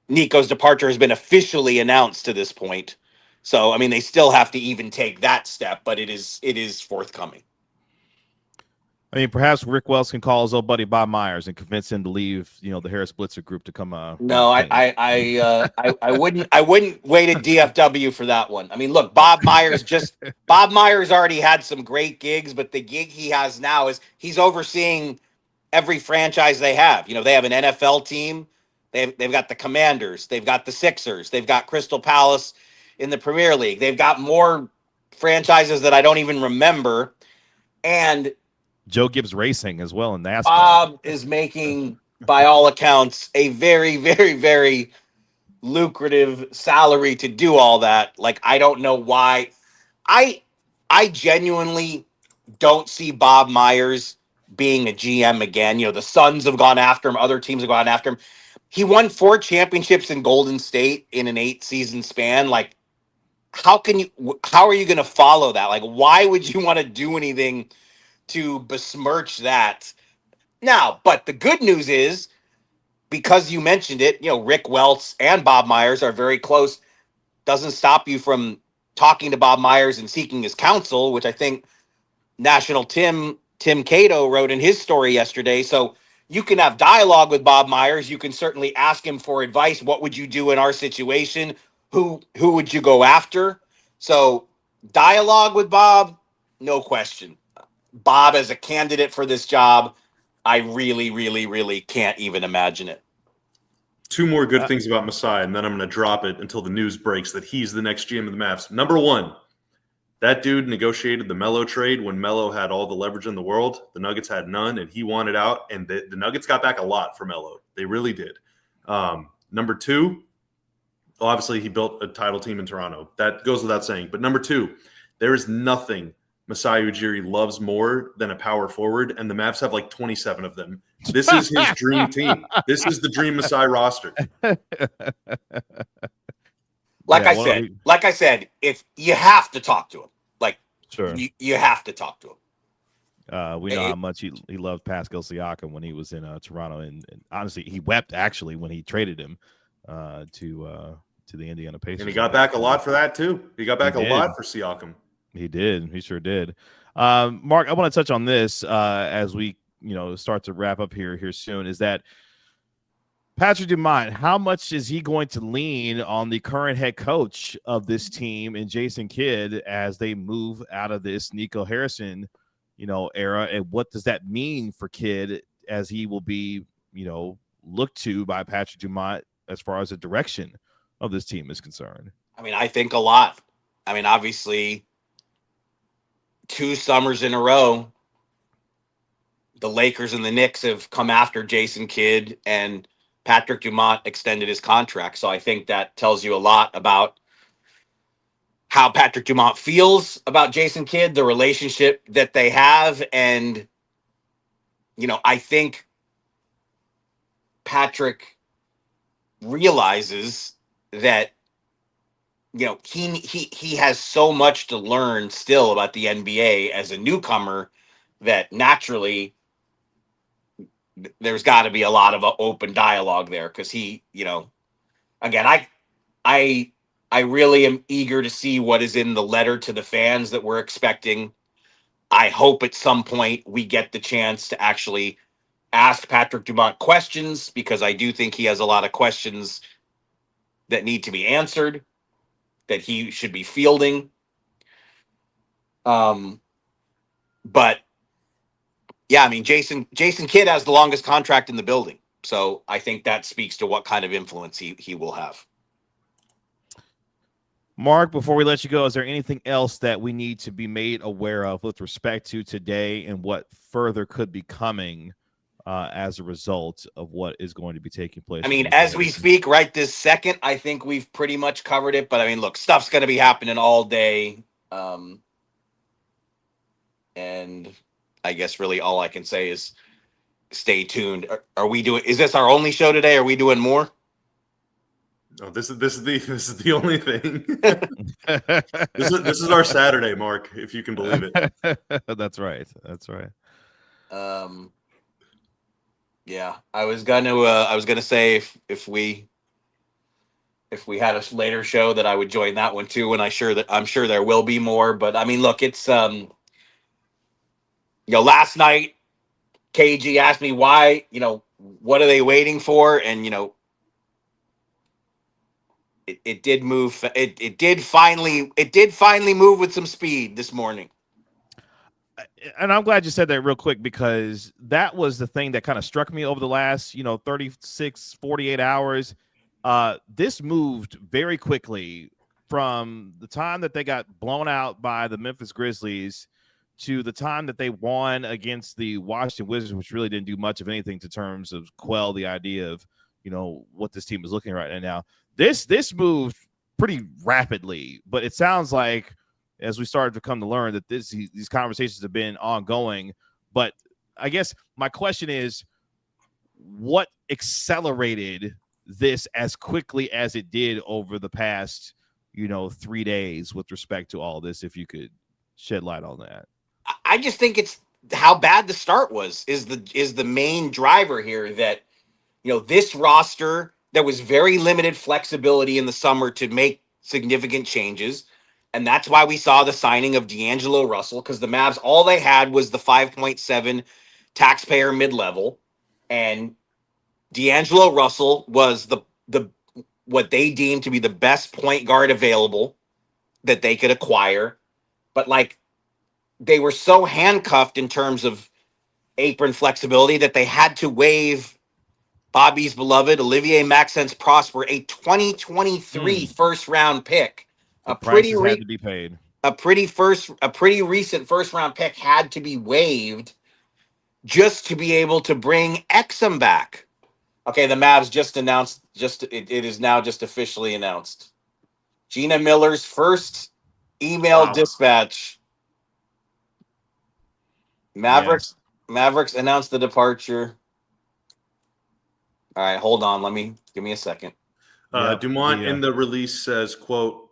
Nico's departure has been officially announced to this point. So, I mean, they still have to even take that step, but it is forthcoming. I mean, perhaps Rick Wells can call his old buddy Bob Myers and convince him to leave, the Harris Blitzer group to come. No, I wouldn't wait at DFW for that one. I mean, look, Bob Myers already had some great gigs, but the gig he has now is he's overseeing every franchise they have. They have an NFL team. They've got the Commanders. They've got the Sixers. They've got Crystal Palace in the Premier League. They've got more franchises that I don't even remember. And Joe Gibbs Racing as well in NASCAR. Bob is making, by all accounts, a very, very, very lucrative salary to do all that. Like, I don't know why. I genuinely don't see Bob Myers being a GM again. The Suns have gone after him. Other teams have gone after him. He won 4 championships in Golden State in an 8-season span. Like, how are you going to follow that? Like, why would you want to do anything to besmirch that now? But the good news is, because you mentioned it, Rick Welts and Bob Myers are very close. Doesn't stop you from talking to Bob Myers and seeking his counsel, which I think National Tim Cato wrote in his story yesterday. So you can have dialogue with Bob Myers. You can certainly ask him for advice. What would you do in our situation? Who would you go after? So dialogue with Bob, no question. Bob as a candidate for this job, I really, really, really can't even imagine it. 2 more good things about Masai, and then I'm going to drop it until the news breaks that he's the next GM of the Mavs. Number 1, that dude negotiated the Melo trade when Melo had all the leverage in the world. The Nuggets had none, and he wanted out, and the Nuggets got back a lot for Melo. They really did. Number 2, obviously he built a title team in Toronto. That goes without saying. But number 2, there is nothing Masai Ujiri loves more than a power forward, and the Mavs have like 27 of them. This is his dream team. This is the dream Masai roster. Like I said, if you have to talk to him, like, sure, you have to talk to him. We know how much he loved Pascal Siakam when he was in Toronto, and honestly, he wept actually when he traded him to the Indiana Pacers. And he got back a lot for that too. He got back a lot for Siakam. He did. He sure did. Mark, I want to touch on this as we start to wrap up here soon, is that Patrick Dumont, how much is he going to lean on the current head coach of this team and Jason Kidd as they move out of this Nico Harrison, era? And what does that mean for Kidd as he will be, looked to by Patrick Dumont as far as the direction of this team is concerned? I mean, I think a lot. I mean, obviously, 2 summers in a row, the Lakers and the Knicks have come after Jason Kidd, and Patrick Dumont extended his contract. So I think that tells you a lot about how Patrick Dumont feels about Jason Kidd, the relationship that they have. And, I think Patrick realizes that, he has so much to learn still about the NBA as a newcomer that naturally there's got to be a lot of open dialogue there, because he, again, I really am eager to see what is in the letter to the fans that we're expecting. I hope at some point we get the chance to actually ask Patrick Dumont questions, because I do think he has a lot of questions that need to be answered, that he should be fielding. But yeah, I mean, Jason Kidd has the longest contract in the building. So I think that speaks to what kind of influence he will have. Mark, before we let you go, is there anything else that we need to be made aware of with respect to today and what further could be coming as a result of what is going to be taking place? I mean, as we speak right this second, I think we've pretty much covered it. But I mean, look, stuff's going to be happening all day. And I guess really all I can say is stay tuned. Is this our only show today? Are we doing more? No, this is the only thing. this is our Saturday, Mark, if you can believe it. That's right. Yeah, I was gonna say if we had a later show that I would join that one too, and I'm sure there will be more. But I mean, look, it's last night KG asked me why, what are they waiting for, and it did move. It did finally move with some speed this morning. And I'm glad you said that real quick, because that was the thing that kind of struck me over the last, 36, 48 hours. This moved very quickly from the time that they got blown out by the Memphis Grizzlies to the time that they won against the Washington Wizards, which really didn't do much of anything to terms of quell the idea of, what this team is looking right now. This moved pretty rapidly, but it sounds like, as we started to come to learn, that these conversations have been ongoing. But I guess my question is, what accelerated this as quickly as it did over the past, 3 days with respect to all this, if you could shed light on that? I just think it's how bad the start was is the main driver here, that, this roster, there was very limited flexibility in the summer to make significant changes. And that's why we saw the signing of D'Angelo Russell, because the Mavs, all they had was the 5.7 taxpayer mid-level. And D'Angelo Russell was the what they deemed to be the best point guard available that they could acquire. But they were so handcuffed in terms of apron flexibility that they had to waive Bobby's beloved Olivier Maxence Prosper, a 2023 first round pick. Had to be paid. A pretty recent first round pick had to be waived just to be able to bring Exum back. Okay, the Mavs just announced, it is now just officially announced. Gina Miller's first email dispatch. Mavericks announced the departure. All right, hold on. Give me a second. Dumont in the release says, quote,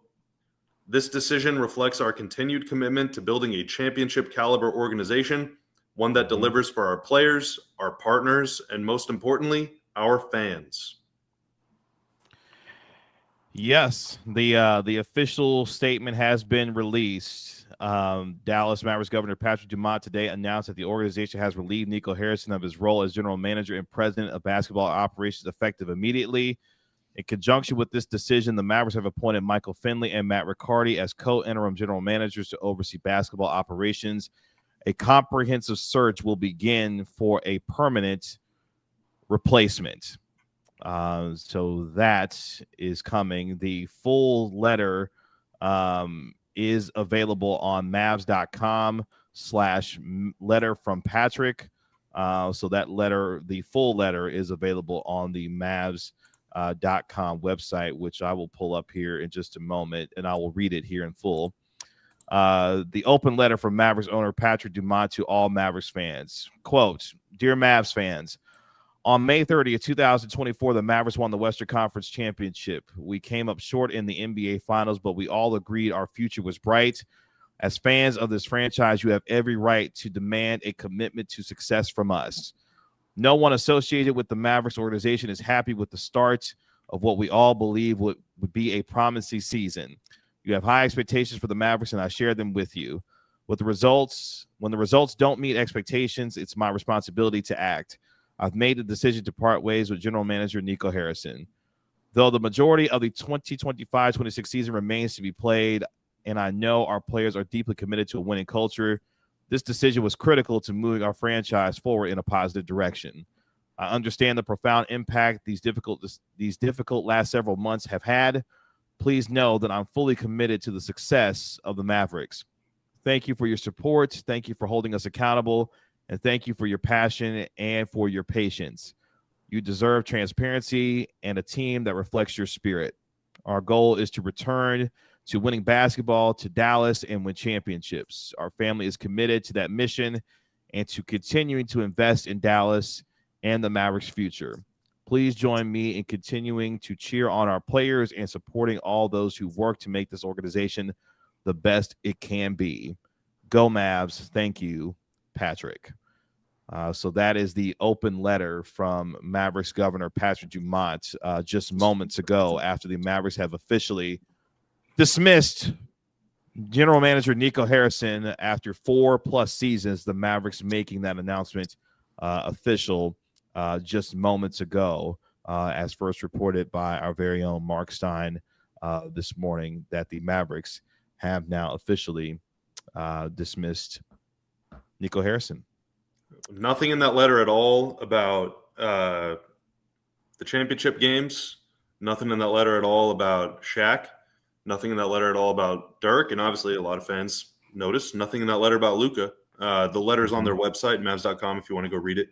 "This decision reflects our continued commitment to building a championship caliber organization, one that delivers for our players, our partners, and most importantly, our fans." Yes, the official statement has been released. Dallas Mavericks Governor Patrick Dumont today announced that the organization has relieved Nico Harrison of his role as general manager and president of basketball operations effective immediately. In conjunction with this decision, the Mavericks have appointed Michael Finley and Matt Riccardi as co-interim general managers to oversee basketball operations. A comprehensive search will begin for a permanent replacement. So that is coming. The full letter is available on mavs.com/letter from Patrick. So that letter, the full letter, is available on the mavs.com website, which I will pull up here in just a moment, and I will read it here in full. The open letter from Mavericks owner Patrick Dumont to all Mavericks fans. Quote, "Dear Mavs fans, on May 30th, 2024, the Mavericks won the Western Conference Championship. We came up short in the NBA Finals, but we all agreed our future was bright. As fans of this franchise, you have every right to demand a commitment to success from us. No one associated with the Mavericks organization is happy with the start of what we all believe would be a promising season. You have high expectations for the Mavericks, and I share them with you. When the results don't meet expectations, it's my responsibility to act. I've made the decision to part ways with general manager Nico Harrison. Though the majority of the 2025-26 season remains to be played, and I know our players are deeply committed to a winning culture, this decision was critical to moving our franchise forward in a positive direction. I understand the profound impact these difficult last several months have had. Please know that I'm fully committed to the success of the Mavericks. Thank you for your support. Thank you for holding us accountable. And thank you for your passion and for your patience. You deserve transparency and a team that reflects your spirit. Our goal is to return to winning basketball to Dallas and win championships. Our family is committed to that mission and to continuing to invest in Dallas and the Mavericks' future. Please join me in continuing to cheer on our players and supporting all those who work to make this organization the best it can be. Go Mavs. Thank you, Patrick." So that is the open letter from Mavericks Governor Patrick Dumont just moments ago after the Mavericks have officially dismissed general manager Nico Harrison after 4+ seasons. The Mavericks making that announcement official just moments ago, as first reported by our very own Marc Stein this morning, that the Mavericks have now officially dismissed Nico Harrison. Nothing in that letter at all about the championship games. Nothing in that letter at all about Shaq. Nothing in that letter at all about Dirk. And obviously a lot of fans noticed. Nothing in that letter about Luka. The letter's on their website, mavs.com, if you want to go read it.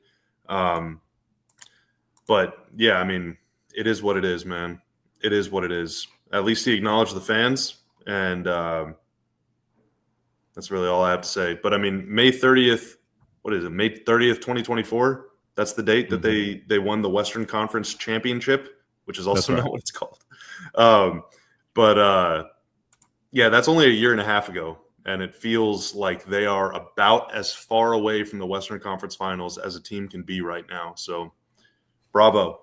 But, yeah, I mean, it is what it is, man. It is what it is. At least he acknowledged the fans, and that's really all I have to say. But, I mean, May 30th, what is it, May 30th, 2024? That's the date that they won the Western Conference Championship, which is also not what it's called. Yeah, that's only a year and a half ago, and it feels like they are about as far away from the Western Conference Finals as a team can be right now. So, bravo.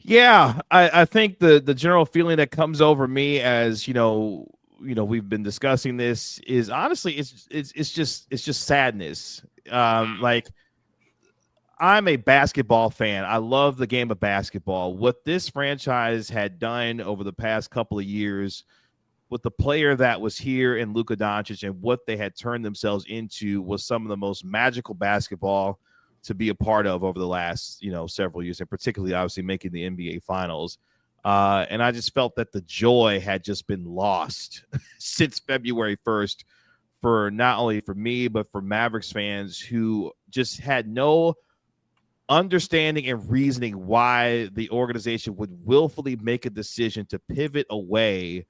Yeah, I think the general feeling that comes over me as, you know, we've been discussing this is honestly it's just sadness. Like, I'm a basketball fan. I love the game of basketball. What this franchise had done over the past couple of years with the player that was here in Luka Doncic and what they had turned themselves into was some of the most magical basketball to be a part of over the last, several years, and particularly obviously making the NBA Finals. And I just felt that the joy had just been lost since February 1st for not only for me, but for Mavericks fans who just had no understanding and reasoning why the organization would willfully make a decision to pivot away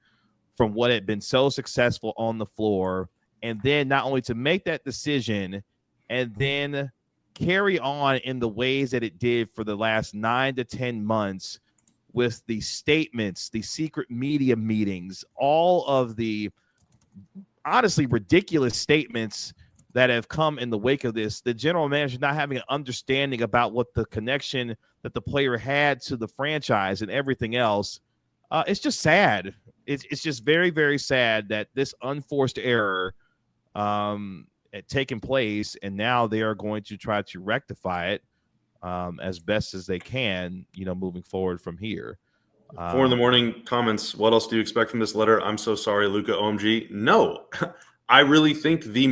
from what had been so successful on the floor, and then not only to make that decision and then carry on in the ways that it did for the last 9 to 10 months with the statements, the secret media meetings, all of the honestly ridiculous statements that have come in the wake of this, the general manager not having an understanding about what the connection, that the player had to the franchise and everything else. It's just sad. It's just very, very sad that this unforced error had taken place, and now they are going to try to rectify it as best as they can, moving forward from here. 4 in the morning comments. What else do you expect from this letter? I'm so sorry, Luka, OMG. No, I really think the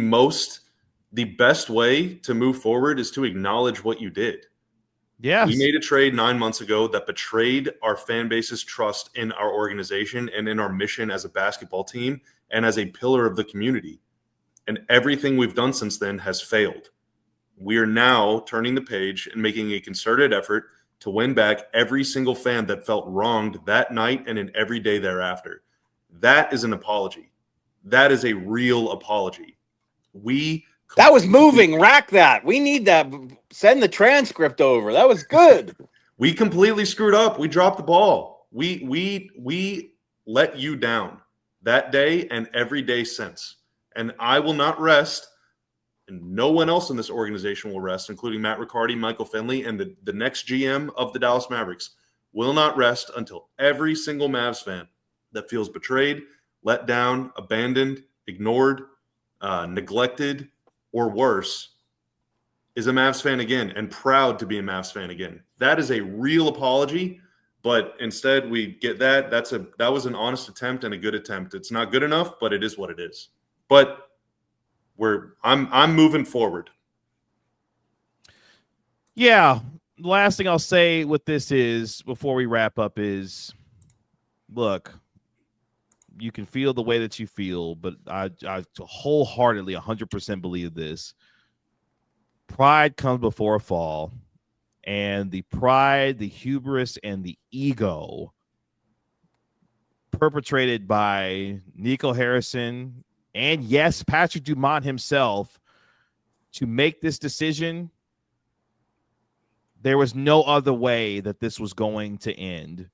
best way to move forward is to acknowledge what you did. Yes. We made a trade 9 months ago that betrayed our fan base's trust in our organization and in our mission as a basketball team and as a pillar of the community. And everything we've done since then has failed. We are now turning the page and making a concerted effort to win back every single fan that felt wronged that night and in every day thereafter. That is an apology. That is a real apology. That was moving. Rack that. We need that. Send the transcript over. That was good. We completely screwed up. We dropped the ball. We let you down that day and every day since. And I will not rest, and no one else in this organization will rest, including Matt Riccardi, Michael Finley, and the next GM of the Dallas Mavericks will not rest until every single Mavs fan that feels betrayed, let down, abandoned, ignored, neglected, or worse, is a Mavs fan again and proud to be a Mavs fan again. That is a real apology, but instead we get that. That was an honest attempt and a good attempt. It's not good enough, but it is what it is. But I'm moving forward. Yeah. The last thing I'll say with this is, before we wrap up, is, look, you can feel the way that you feel, but I wholeheartedly 100% believe this. Pride comes before a fall, and the pride, the hubris, and the ego perpetrated by Nico Harrison and, yes, Patrick Dumont himself to make this decision, there was no other way that this was going to end.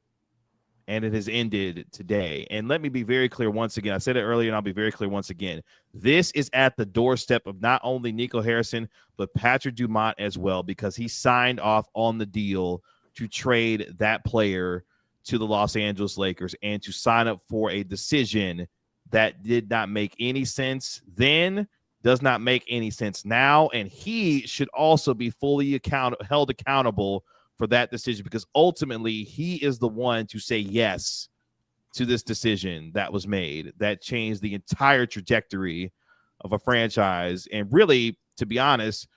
And it has ended today. And let me be very clear once again. I said it earlier, and I'll be very clear once again. This is at the doorstep of not only Nico Harrison, but Patrick Dumont as well, because he signed off on the deal to trade that player to the Los Angeles Lakers and to sign up for a decision that did not make any sense then, does not make any sense now. And he should also be fully held accountable for that decision, because ultimately he is the one to say yes to this decision that was made that changed the entire trajectory of a franchise, and really, to be honest,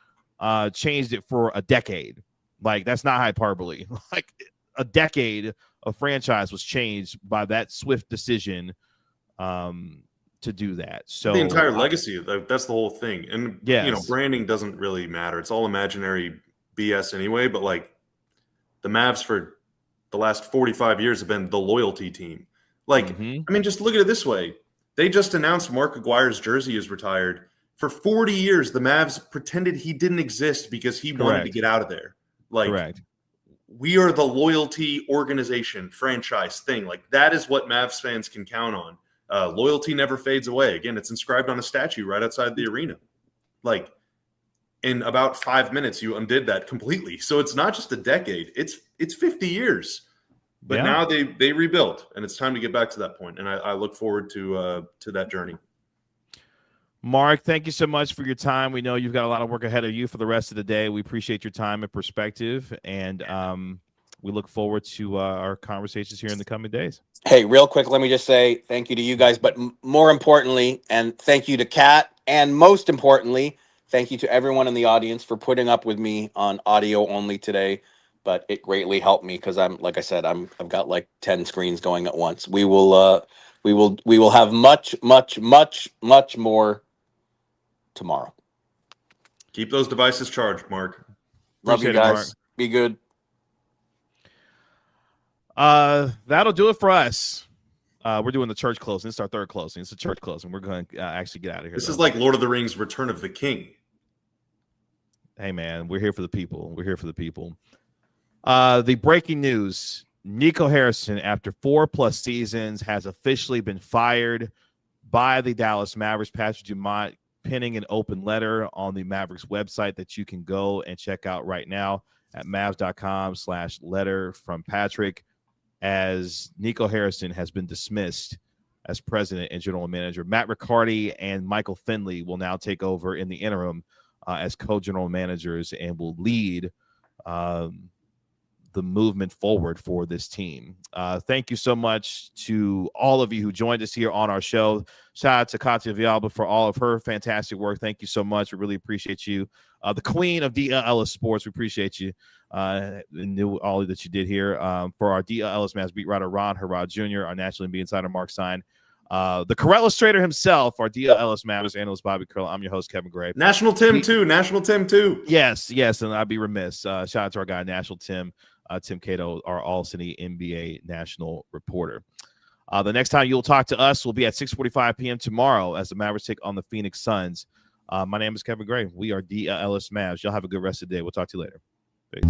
changed it for a decade. Like, that's not hyperbole. Like, a decade of franchise was changed by that swift decision to do that. So the entire legacy, that's the whole thing. And yes, branding doesn't really matter. It's all imaginary BS anyway, but like, the Mavs for the last 45 years have been the loyalty team. Like, I mean, just look at it this way. They just announced Marc Aguire's jersey is retired. For 40 years, the Mavs pretended he didn't exist because he wanted to get out of there. Like, we are the loyalty organization, franchise thing. Like, that is what Mavs fans can count on. Loyalty never fades away. Again, it's inscribed on a statue right outside the arena. Like, in about 5 minutes, you undid that completely. So it's not just a decade; it's 50 years. But now they rebuilt, and it's time to get back to that point. And I look forward to that journey. Marc, thank you so much for your time. We know you've got a lot of work ahead of you for the rest of the day. We appreciate your time and perspective, and we look forward to our conversations here in the coming days. Hey, real quick, let me just say thank you to you guys, but more importantly, and thank you to Kat, and most importantly, thank you to everyone in the audience for putting up with me on audio only today. But it greatly helped me because I've got like 10 screens going at once. We will have much more tomorrow. Keep those devices charged, Marc. Love you guys. Marc. Be good. That'll do it for us. We're doing the church closing. It's our third closing. It's a church closing. We're going to actually get out of here. This is like Lord of the Rings: Return of the King. Hey, man, we're here for the people. We're here for the people. The breaking news: Nico Harrison, after 4+ seasons, has officially been fired by the Dallas Mavericks. Patrick Dumont penning an open letter on the Mavericks website that you can go and check out right now. at mavs.com/letter from Patrick, as Nico Harrison has been dismissed as president and general manager. Matt Riccardi and Michael Finley will now take over in the interim as co-general managers and will lead the movement forward for this team. Thank you so much to all of you who joined us here on our show. Shout out to Katia Villalba for all of her fantastic work. Thank you so much. We really appreciate you. The queen of DLLS Sports, we appreciate you. And all that you did here. For our DLLS Mavs beat writer Ron Herrod Jr., our National NBA insider Marc Stein, the career illustrator himself, our DLLS Mavs analyst Bobby Curl. I'm your host, Kevin Gray. National Tim too. Yes, and I'd be remiss. Shout out to our guy, National Tim Cato, our ALLCITY NBA national reporter. The next time you'll talk to us will be at 6:45 p.m. tomorrow as the Mavericks take on the Phoenix Suns. My name is Kevin Gray. We are DLLS Mavs. Y'all have a good rest of the day. We'll talk to you later. Peace.